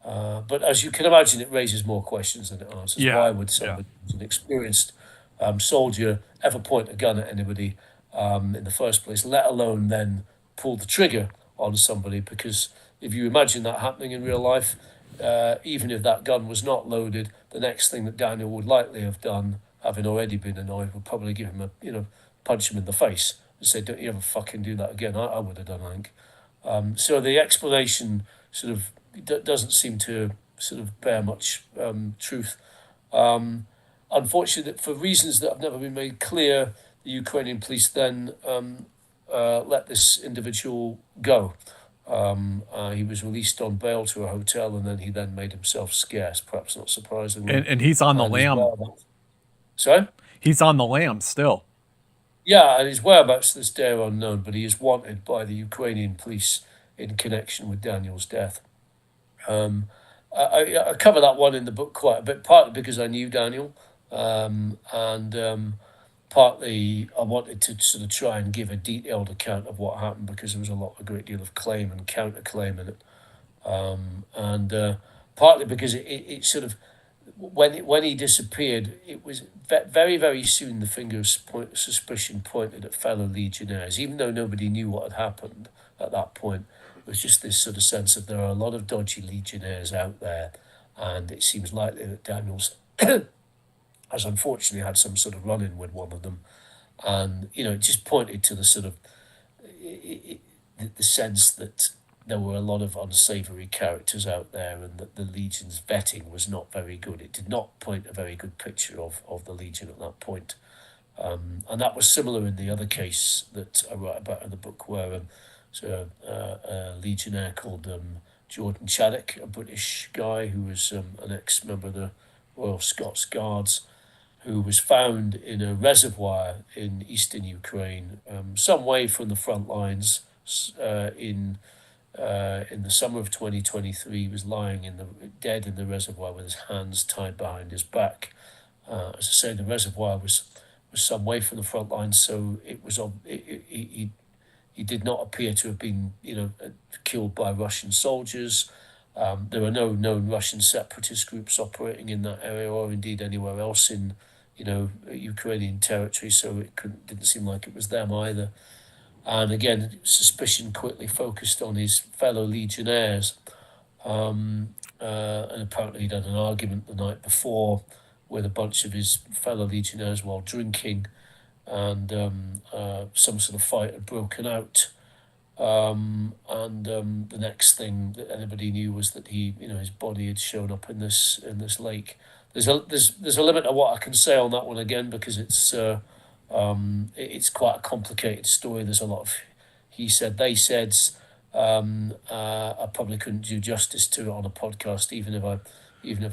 But as you can imagine, it raises more questions than it answers. Yeah, Why would yeah. somebody who's an experienced soldier ever point a gun at anybody in the first place, let alone then pull the trigger on somebody? Because if you imagine that happening in real life, even if that gun was not loaded, the next thing that Daniel would likely have done, having already been annoyed, would probably give him punch him in the face and say, "Don't you ever fucking do that again." I would have done, I think. So the explanation sort of doesn't seem to sort of bear much truth. Unfortunately, for reasons that have never been made clear, the Ukrainian police then let this individual go. He was released on bail to a hotel, and then he made himself scarce, perhaps not surprisingly. And he's on the And his lam. whereabouts. Sorry? He's on the lam still. Yeah, and his whereabouts to this day are unknown, but he is wanted by the Ukrainian police in connection with Daniel's death. I cover that one in the book quite a bit, partly because I knew Daniel, and partly I wanted to sort of try and give a detailed account of what happened, because there was a great deal of claim and counterclaim in it, and partly because it sort of, when he disappeared, it was very, very soon the finger of suspicion pointed at fellow legionnaires, even though nobody knew what had happened at that point. It was just this sort of sense that there are a lot of dodgy legionnaires out there, and it seems likely that Daniels has unfortunately had some sort of run-in with one of them, and it just pointed to the sort of the sense that there were a lot of unsavoury characters out there, and that the Legion's vetting was not very good. It did not paint a very good picture of the Legion at that point. And that was similar in the other case that I write about in the book, where a legionnaire called Jordan Chaddock, a British guy who was an ex-member of the Royal Scots Guards, who was found in a reservoir in eastern Ukraine, some way from the front lines, in the summer of 2023. He was lying dead in the reservoir with his hands tied behind his back. As I say, the reservoir was some way from the front lines, so it was on. He did not appear to have been, killed by Russian soldiers. There were no known Russian separatist groups operating in that area, or indeed anywhere else in, Ukrainian territory. So it didn't seem like it was them either. And again, suspicion quickly focused on his fellow legionnaires. and apparently he'd had an argument the night before with a bunch of his fellow legionnaires while drinking, and some sort of fight had broken out. And the next thing that anybody knew was that his body had shown up in this lake. There's a limit to what I can say on that one again, because it's quite a complicated story. There's a lot of he said, they said. I probably couldn't do justice to it on a podcast, even if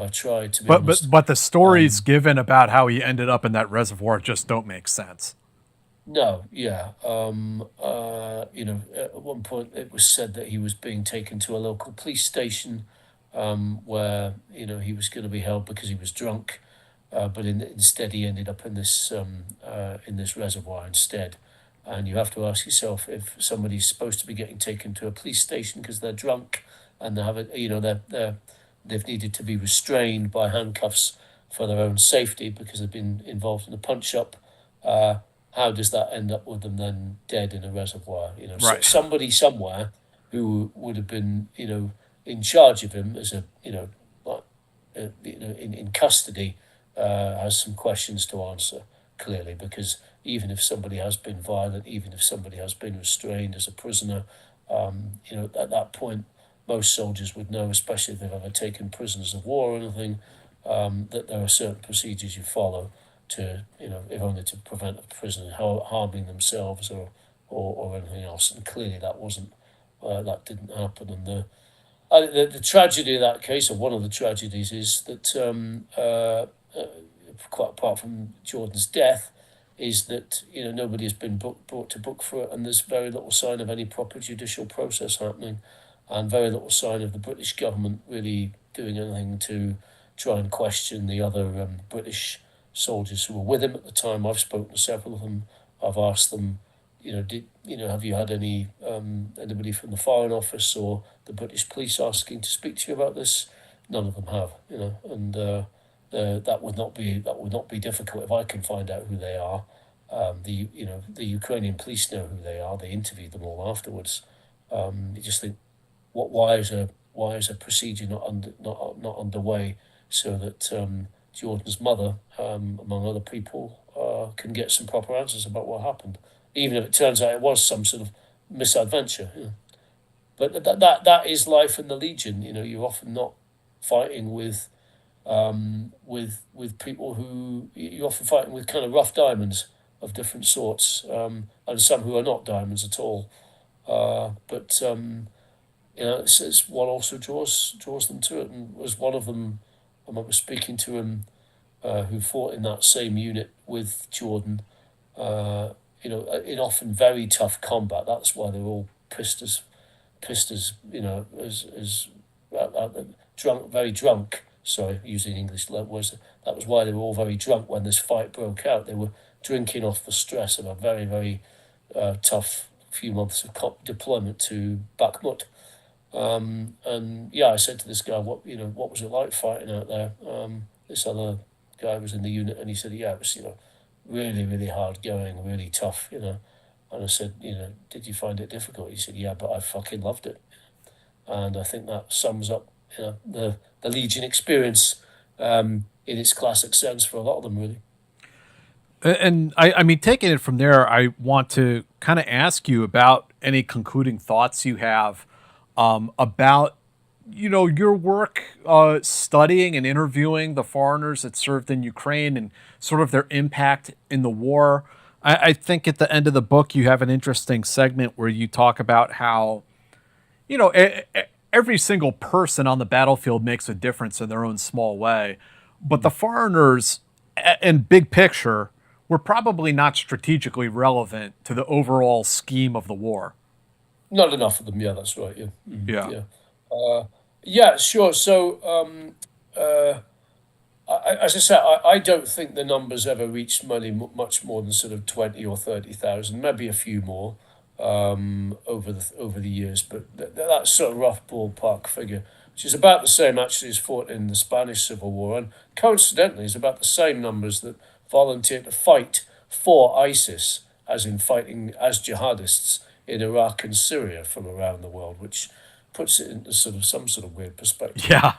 I tried, to be But honest. the stories given about how he ended up in that reservoir just don't make sense. No, yeah. At one point it was said that he was being taken to a local police station, where he was going to be held because he was drunk, but instead he ended up in this reservoir instead. And you have to ask yourself, if somebody's supposed to be getting taken to a police station because they're drunk and they've needed to be restrained by handcuffs for their own safety because they've been involved in a punch up. How does that end up with them then dead in a reservoir? Right. Somebody somewhere who would have been in charge of him as in custody, has some questions to answer, clearly, because even if somebody has been violent, even if somebody has been restrained as a prisoner, at that point, most soldiers would know, especially if they've ever taken prisoners of war or anything, that there are certain procedures you follow to, if only to prevent a prisoner harming themselves or anything else. And clearly that didn't happen. And the tragedy of that case, or one of the tragedies, is that quite apart from Jordan's death, is that nobody has been brought to book for it, and there's very little sign of any proper judicial process happening, and very little sign of the British government really doing anything to try and question the other British soldiers who were with him at the time. I've spoken to several of them. I've asked them, have you had anybody from the Foreign Office or the British police asking to speak to you about this? None of them have, and that would not be difficult if I can find out who they are. The Ukrainian police know who they are. They interviewed them all afterwards. You just think, why is a procedure not underway so that Jordan's mother, among other people, can get some proper answers about what happened, even if it turns out it was some sort of misadventure. But that is life in the Legion. You're often not fighting with people who you're often fighting with, kind of rough diamonds of different sorts, and some who are not diamonds at all. But it's what also draws them to it. And was one of them, I remember speaking to him, who fought in that same unit with Jordan, in often very tough combat. That's why they're all pissed as drunk, very drunk. Sorry, using English words. That was why they were all very drunk when this fight broke out. They were drinking off the stress of a very, very tough few months of deployment to Bakhmut. And yeah, I said to this guy, what was it like fighting out there? This other guy was in the unit, and he said, yeah, it was really, really hard going, really tough. And I said, did you find it difficult? He said, yeah, but I fucking loved it. And I think that sums up the Legion experience in its classic sense for a lot of them, really. And I mean, taking it from there, I want to kind of ask you about any concluding thoughts you have about, your work studying and interviewing the foreigners that served in Ukraine and sort of their impact in the war. I think at the end of the book, you have an interesting segment where you talk about how, every single person on the battlefield makes a difference in their own small way. But the foreigners, in big picture, were probably not strategically relevant to the overall scheme of the war. Not enough of them. Yeah, that's right. Yeah. Yeah. Yeah, sure. So, as I said, I don't think the numbers ever reached much more than sort of 20 or 30,000, maybe a few more over the years. But that's sort of rough ballpark figure, which is about the same actually as fought in the Spanish Civil War, and coincidentally is about the same numbers that volunteered to fight for ISIS, as in fighting as jihadists in Iraq and Syria from around the world, which puts it into sort of some sort of weird perspective. Yeah.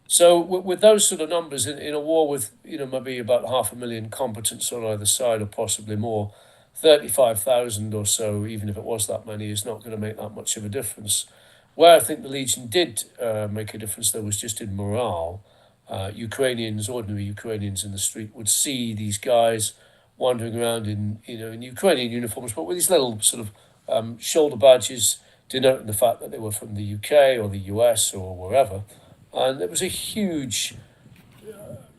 So with those sort of numbers in a war with maybe about 500,000 combatants on either side or possibly more, 35,000 or so, even if it was that many, is not going to make that much of a difference. Where I think the Legion did make a difference, though, was just in morale. Ordinary Ukrainians in the street would see these guys wandering around in Ukrainian uniforms, but with these little sort of shoulder badges denoting the fact that they were from the UK or the US or wherever. And it was a huge,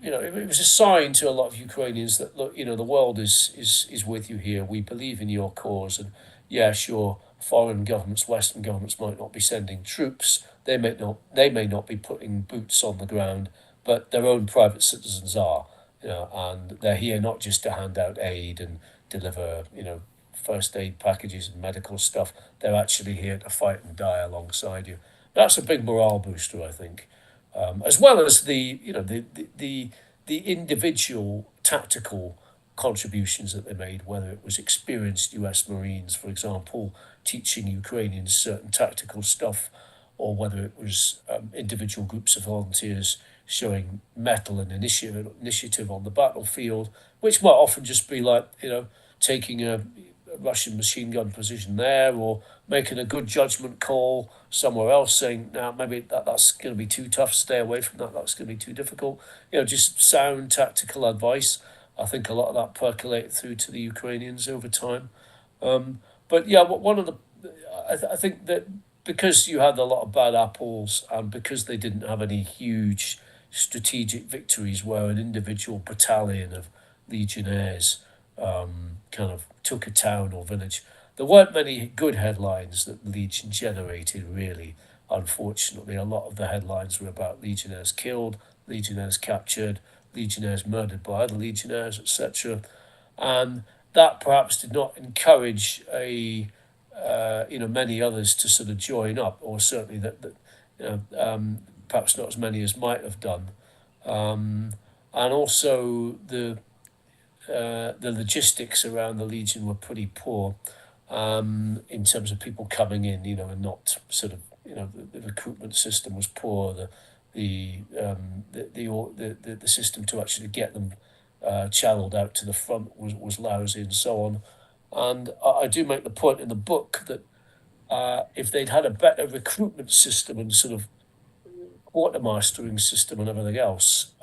it was a sign to a lot of Ukrainians that, look, the world is with you here. We believe in your cause. And yeah, sure, foreign governments, Western governments might not be sending troops. They may not be putting boots on the ground, but their own private citizens are, and they're here not just to hand out aid and deliver, first aid packages and medical stuff. They're actually here to fight and die alongside you. That's a big morale booster, I think, as well as the individual tactical contributions that they made, whether it was experienced US Marines, for example, teaching Ukrainians certain tactical stuff, or whether it was individual groups of volunteers showing mettle and initiative on the battlefield, which might often just be like, taking a Russian machine gun position there, or making a good judgment call somewhere else, saying, "Now maybe that's going to be too tough. Stay away from that. That's going to be too difficult." Just sound tactical advice. I think a lot of that percolated through to the Ukrainians over time. But yeah, one of the, I think that because you had a lot of bad apples, and because they didn't have any huge strategic victories where an individual battalion of legionnaires kind of took a town or village, there weren't many good headlines that the Legion generated, really. Unfortunately, a lot of the headlines were about legionnaires killed, legionnaires captured, legionnaires murdered by other legionnaires, etc. And that perhaps did not encourage many others to sort of join up, or certainly perhaps not as many as might have done. And also the logistics around the Legion were pretty poor in terms of people coming in, and not sort of, the recruitment system was poor. The system to actually get them channeled out to the front was lousy, and so on. And I do make the point in the book that if they'd had a better recruitment system and sort of quartermastering system and everything else,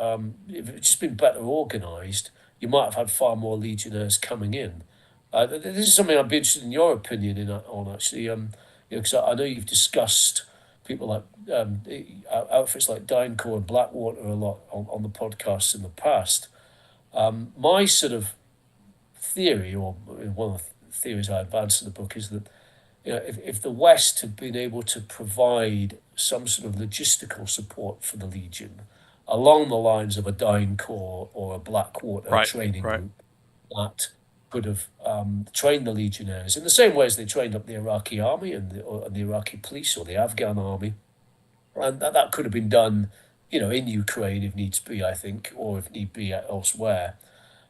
if it's just been better organised, you might have had far more legionnaires coming in. This is something I'd be interested in your opinion on, actually, because I know you've discussed people like outfits like Dnipro and Blackwater a lot on the podcasts in the past. My sort of theory, or one of the theories I advance in the book, is that if the West had been able to provide some sort of logistical support for the Legion along the lines of a Dyncorps or a Blackwater training group that could have trained the legionnaires in the same way as they trained up the Iraqi army and the Iraqi police or the Afghan army, and that could have been done, in Ukraine if needs be, I think, or if need be elsewhere,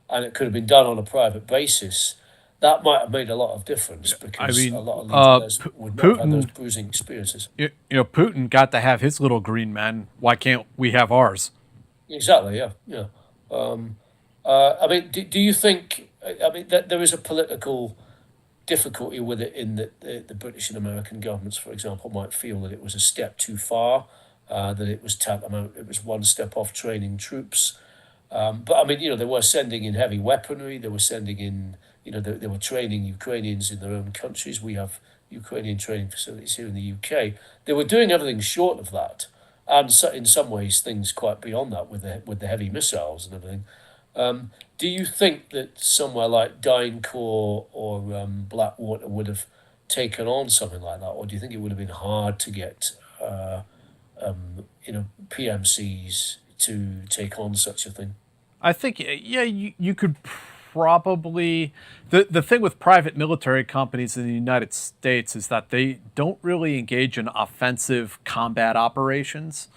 and it could have been done on a private basis. That might have made a lot of difference, because a lot of legionnaires would not have those bruising experiences. Putin got to have his little green men. Why can't we have ours? Exactly. Yeah. Do you think? That there is a political difficulty with it, in that the British and American governments, for example, might feel that it was a step too far, that it was tantamount, it was one step off training troops. But they were sending in heavy weaponry. They were sending in, they were training Ukrainians in their own countries. We have Ukrainian training facilities here in the UK. They were doing everything short of that, and so in some ways things quite beyond that with the heavy missiles and everything. Do you think that somewhere like Dyncorps or Blackwater would have taken on something like that, or do you think it would have been hard to get PMCs to take on such a thing? I think, you could probably. The thing with private military companies in the United States is that they don't really engage in offensive combat operations.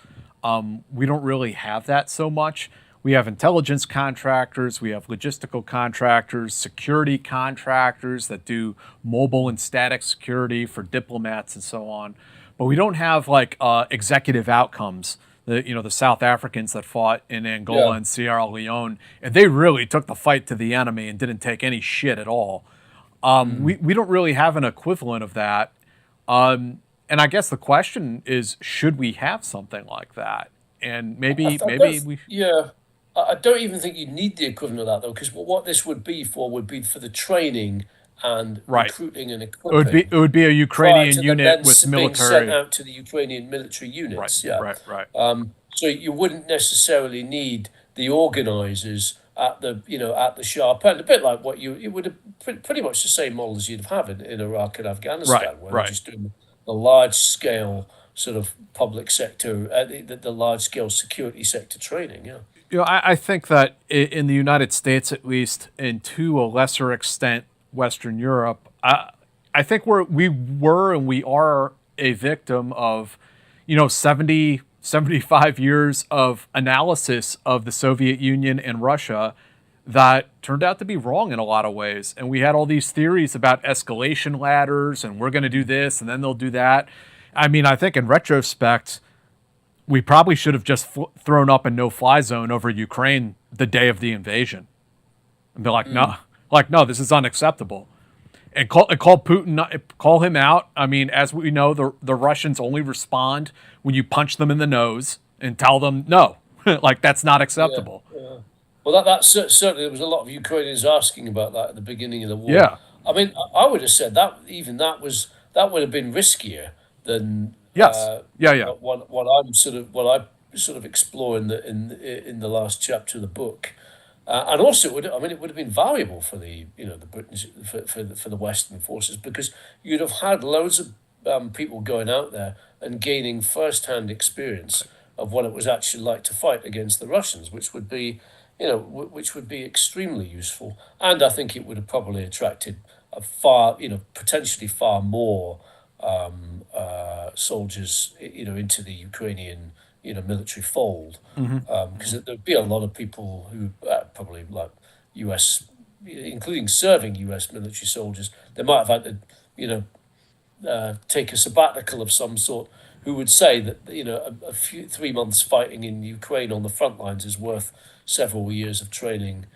We don't really have that so much. We have intelligence contractors, we have logistical contractors, security contractors that do mobile and static security for diplomats and so on. but we don't have like executive outcomes. The South Africans that fought in Angola Yeah. and Sierra Leone, and they really took the fight to the enemy and didn't take any shit at all. Mm. We don't really have an equivalent of that. And I guess the question is, should we have something like that? And I maybe don't. we Yeah, I don't even think you need the equivalent of that though, because what this would be for the training and right. recruiting and equipping It would be a prior Ukrainian to them unit then with being sent military. out to the Ukrainian military Right, units. Yeah. right. So you wouldn't necessarily need the organisers at the sharp end. A bit like what it would have pretty much the same model as you'd have in Iraq and Right, Afghanistan, where they're right. just doing the large scale sort of public sector, the large scale security sector training. Yeah. I think that in the United States, at least, and to a lesser extent, Western Europe, I think we were and we are a victim of, 75 years of analysis of the Soviet Union and Russia that turned out to be wrong in a lot of ways. And we had all these theories about escalation ladders and we're going to do this and then they'll do that. I mean, I think in retrospect, we probably should have just thrown up a no-fly zone over Ukraine the day of the invasion, and be like, no, Mm. this is unacceptable, and call Putin, call him out. I mean, as we know, the Russians only respond when you punch them in the nose and tell them no, like that's not Yeah. acceptable. Yeah. Well, certainly there was a lot of Ukrainians asking about that at the beginning of the war. Yeah. I mean, I would have said that even that would have been riskier than Yes. Yeah. what I sort of explore in the last chapter of the book. And also, it would have been valuable for the British for the Western forces, because you'd have had loads of people going out there and gaining first-hand experience of what it was actually like to fight against the Russians, which would be, which would be extremely useful. And I think it would have probably attracted potentially far more soldiers, into the Ukrainian, military fold, because there'd be a lot of people who probably like U.S., including serving U.S. military soldiers. They might have had to, take a sabbatical of some sort, who would say that a few 3 months fighting in Ukraine on the front lines is worth several years of training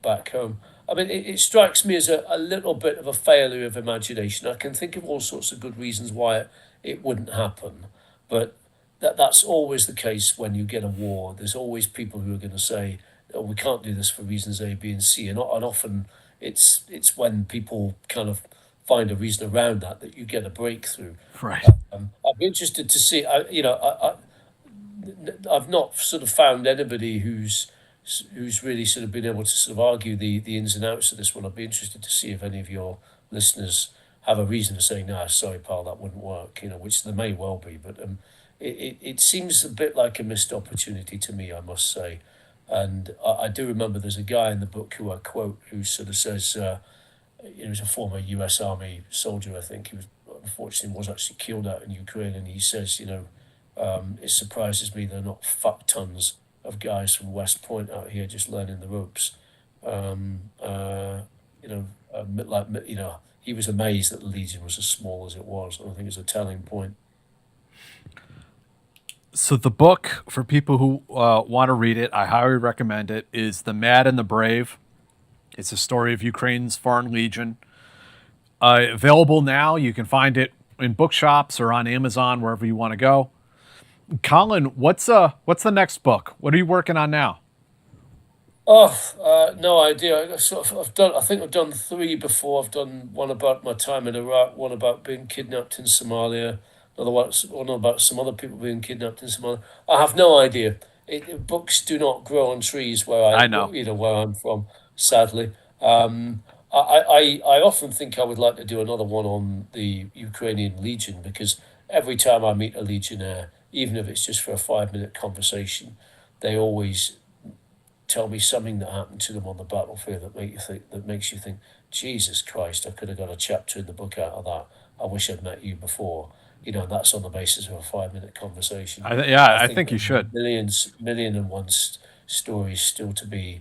back home. I mean, it strikes me as a little bit of a failure of imagination. I can think of all sorts of good reasons why it wouldn't happen, but that's always the case when you get a war. There's always people who are going to say, "Oh, we can't do this for reasons A, B, and C," and often it's when people kind of find a reason around that you get a breakthrough. Right. I'd be interested to see. I've not sort of found anybody who's really sort of been able to sort of argue the ins and outs of this one. I'd be interested to see if any of your listeners have a reason to say, "No, sorry, pal, that wouldn't work." Which there may well be, but it seems a bit like a missed opportunity to me, I must say. And I do remember there's a guy in the book who I quote who sort of says, he was a former U.S. Army soldier, I think. He was, unfortunately, was actually killed out in Ukraine, and he says, it surprises me there are not fuck tons of guys from West Point out here just learning the ropes. He was amazed that the Legion was as small as it was, and I think it's a telling point. So the book, for people who want to read it, I highly recommend it, is The Mad and the Brave. It's a story of Ukraine's Foreign Legion. Available now. You can find it in bookshops or on Amazon, wherever you want to go. Colin, what's the next book? What are you working on now? Oh, no idea. I think I've done three before. I've done one about my time in Iraq, one about being kidnapped in Somalia, one about some other people being kidnapped in Somalia. I have no idea. Books do not grow on trees I know. where I'm from, sadly. I often think I would like to do another one on the Ukrainian Legion, because every time I meet a Legionnaire, even if it's just for a 5 minute conversation, they always tell me something that happened to them on the battlefield that makes you think, Jesus Christ, I could have got a chapter in the book out of that. I wish I'd met you before. And that's on the basis of a 5 minute conversation. I think you there's should. million and one stories still to be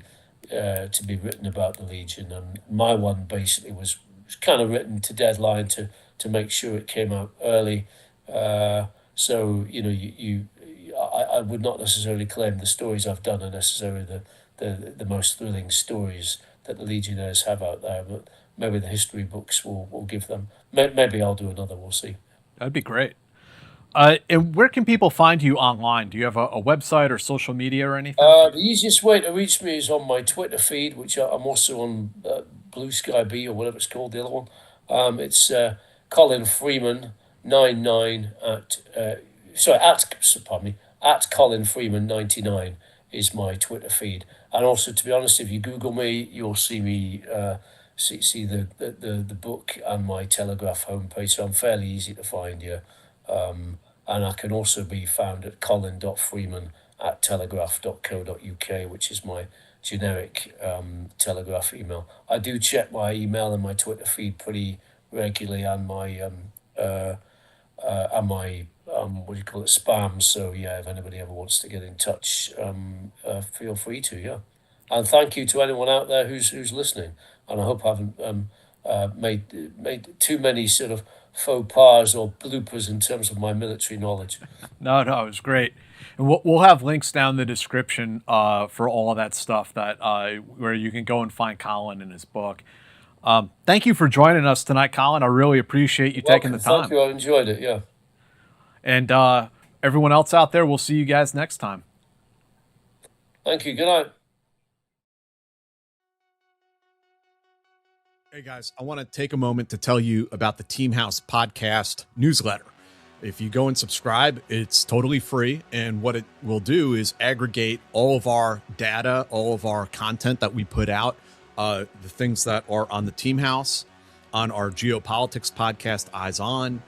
written about the Legion, and my one basically was kind of written to deadline to make sure it came out early, So I would not necessarily claim the stories I've done are necessarily the most thrilling stories that the Legionnaires have out there, but maybe the history books will give them. Maybe I'll do another. We'll see. That'd be great. And where can people find you online? Do you have a website or social media or anything? The easiest way to reach me is on my Twitter feed, which I'm also on Blue Sky B or whatever it's called, the other one. It's Colin Freeman 99 at Colin Freeman 99 is my Twitter feed. And also, to be honest, if you Google me, you'll see me see the book and my Telegraph homepage. So I'm fairly easy to find. Yeah. And I can also be found at colin.freeman@telegraph.co.uk, which is my generic Telegraph email. I do check my email and my Twitter feed pretty regularly, and my what do you call it, spam. So yeah, if anybody ever wants to get in touch, feel free to. Yeah, and thank you to anyone out there who's listening. And I hope I haven't made too many sort of faux pas or bloopers in terms of my military knowledge. No, it was great. And we'll have links down in the description for all of that stuff that where you can go and find Colin and his book. Thank you for joining us tonight, Colin. I really appreciate you taking the time. Thank you. I enjoyed it. Yeah. And everyone else out there, we'll see you guys next time. Thank you. Good night. Hey guys, I want to take a moment to tell you about the Team House podcast newsletter. If you go and subscribe, it's totally free. And what it will do is aggregate all of our data, all of our content that we put out, the things that are on the Team House, on our geopolitics podcast, Eyes On,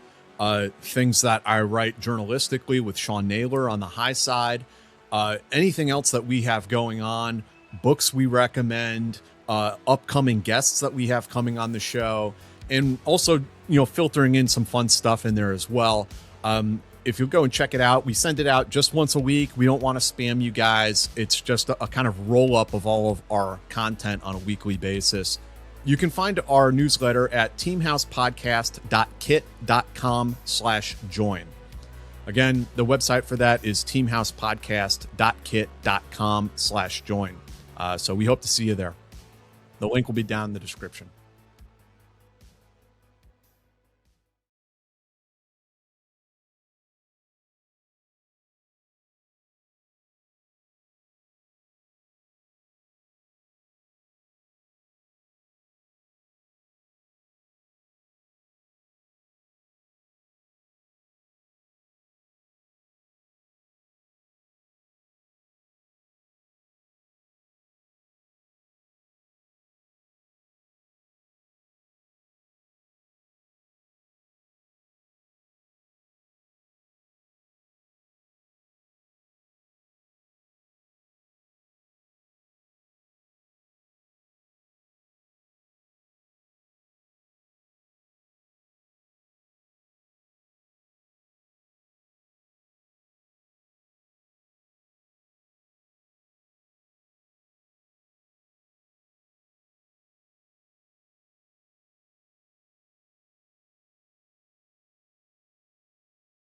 things that I write journalistically with Sean Naylor on the high side, anything else that we have going on, books we recommend, upcoming guests that we have coming on the show, and also, filtering in some fun stuff in there as well. If you'll go and check it out, we send it out just once a week. We don't want to spam you guys. It's just a kind of roll up of all of our content on a weekly basis. You can find our newsletter at teamhousepodcast.kit.com/join. Again, the website for that is teamhousepodcast.kit.com/join. So we hope to see you there. The link will be down in the description.